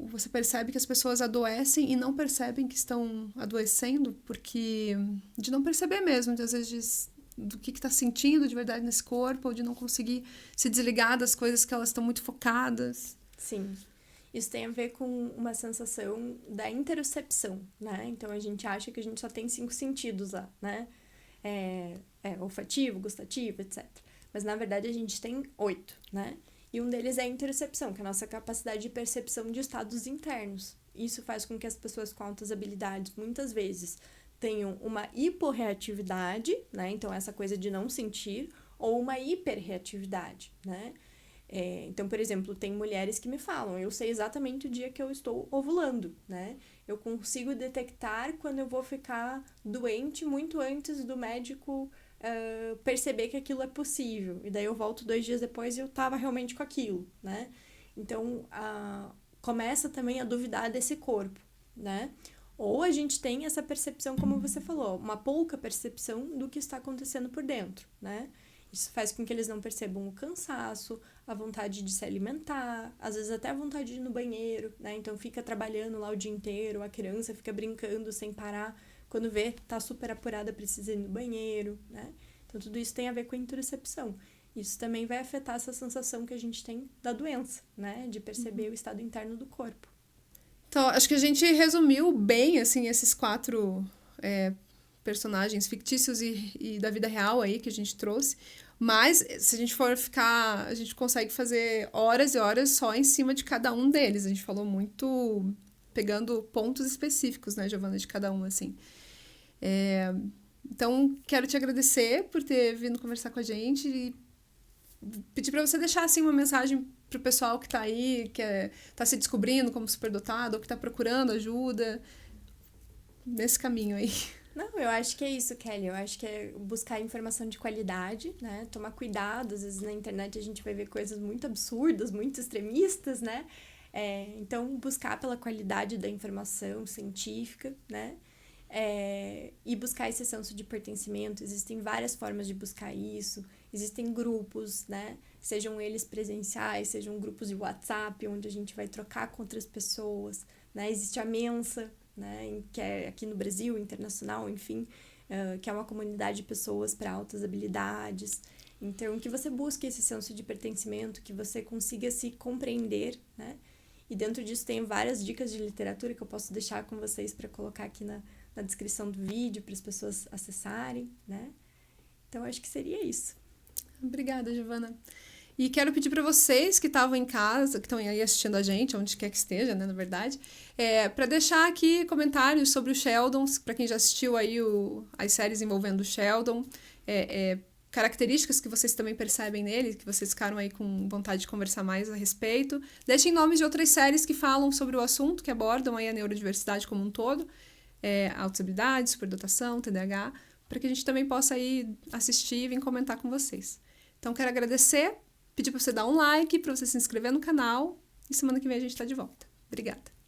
você percebe que as pessoas adoecem e não percebem que estão adoecendo, porque de não perceber mesmo, às vezes do que está sentindo de verdade nesse corpo, ou de não conseguir se desligar das coisas que elas estão muito focadas. Sim. Isso tem a ver com uma sensação da interocepção, né? Então, a gente acha que a gente só tem 5 sentidos lá, né? Olfativo, gustativo, etc. Mas, na verdade, a gente tem 8, né? E um deles é a interocepção, que é a nossa capacidade de percepção de estados internos. Isso faz com que as pessoas com altas habilidades, muitas vezes, tenham uma hiporreatividade, né? Então, essa coisa de não sentir, ou uma hiperreatividade, né? Então, por exemplo, tem mulheres que me falam, eu sei exatamente o dia que eu estou ovulando, né? Eu consigo detectar quando eu vou ficar doente muito antes do médico perceber que aquilo é possível. E daí eu volto 2 dias depois e eu tava realmente com aquilo, né? Então, começa também a duvidar desse corpo, né? Ou a gente tem essa percepção, como você falou, uma pouca percepção do que está acontecendo por dentro, né? Isso faz com que eles não percebam o cansaço, a vontade de se alimentar, às vezes até a vontade de ir no banheiro, né? Então fica trabalhando lá o dia inteiro, a criança fica brincando sem parar, quando vê, tá super apurada, precisa ir no banheiro, né? Então tudo isso tem a ver com a interocepção. Isso também vai afetar essa sensação que a gente tem da doença, né? De perceber o estado interno do corpo. Então, acho que a gente resumiu bem, assim, esses 4 personagens fictícios e da vida real aí que a gente trouxe. Mas, se a gente for ficar... A gente consegue fazer horas e horas só em cima de cada um deles. A gente falou muito pegando pontos específicos, né, Giovana, de cada um, assim. Então, quero te agradecer por ter vindo conversar com a gente e pedir para você deixar, assim, uma mensagem pro pessoal que tá aí, que tá se descobrindo como superdotado, ou que tá procurando ajuda nesse caminho aí. Não, eu acho que é isso, Kelly. Eu acho que é buscar informação de qualidade, né? Tomar cuidado. Às vezes na internet a gente vai ver coisas muito absurdas, muito extremistas, né? Então, buscar pela qualidade da informação científica, né? E buscar esse senso de pertencimento. Existem várias formas de buscar isso. Existem grupos, né? Sejam eles presenciais, sejam grupos de WhatsApp, onde a gente vai trocar com outras pessoas, né? Existe a Mensa, né? Que é aqui no Brasil, internacional, enfim, que é uma comunidade de pessoas para altas habilidades. Então, que você busque esse senso de pertencimento, que você consiga se compreender, né? E dentro disso tem várias dicas de literatura que eu posso deixar com vocês para colocar aqui na descrição do vídeo, para as pessoas acessarem, né? Então, acho que seria isso. Obrigada, Giovana. E quero pedir para vocês que estavam em casa, que estão aí assistindo a gente, onde quer que esteja, né, na verdade, para deixar aqui comentários sobre o Sheldon, para quem já assistiu aí as séries envolvendo o Sheldon, características que vocês também percebem nele, que vocês ficaram aí com vontade de conversar mais a respeito. Deixem nomes de outras séries que falam sobre o assunto, que abordam aí a neurodiversidade como um todo, altas habilidades, superdotação, TDAH, para que a gente também possa aí assistir e vir comentar com vocês. Então, quero agradecer, pedir para você dar um like, para você se inscrever no canal, e semana que vem a gente está de volta. Obrigada!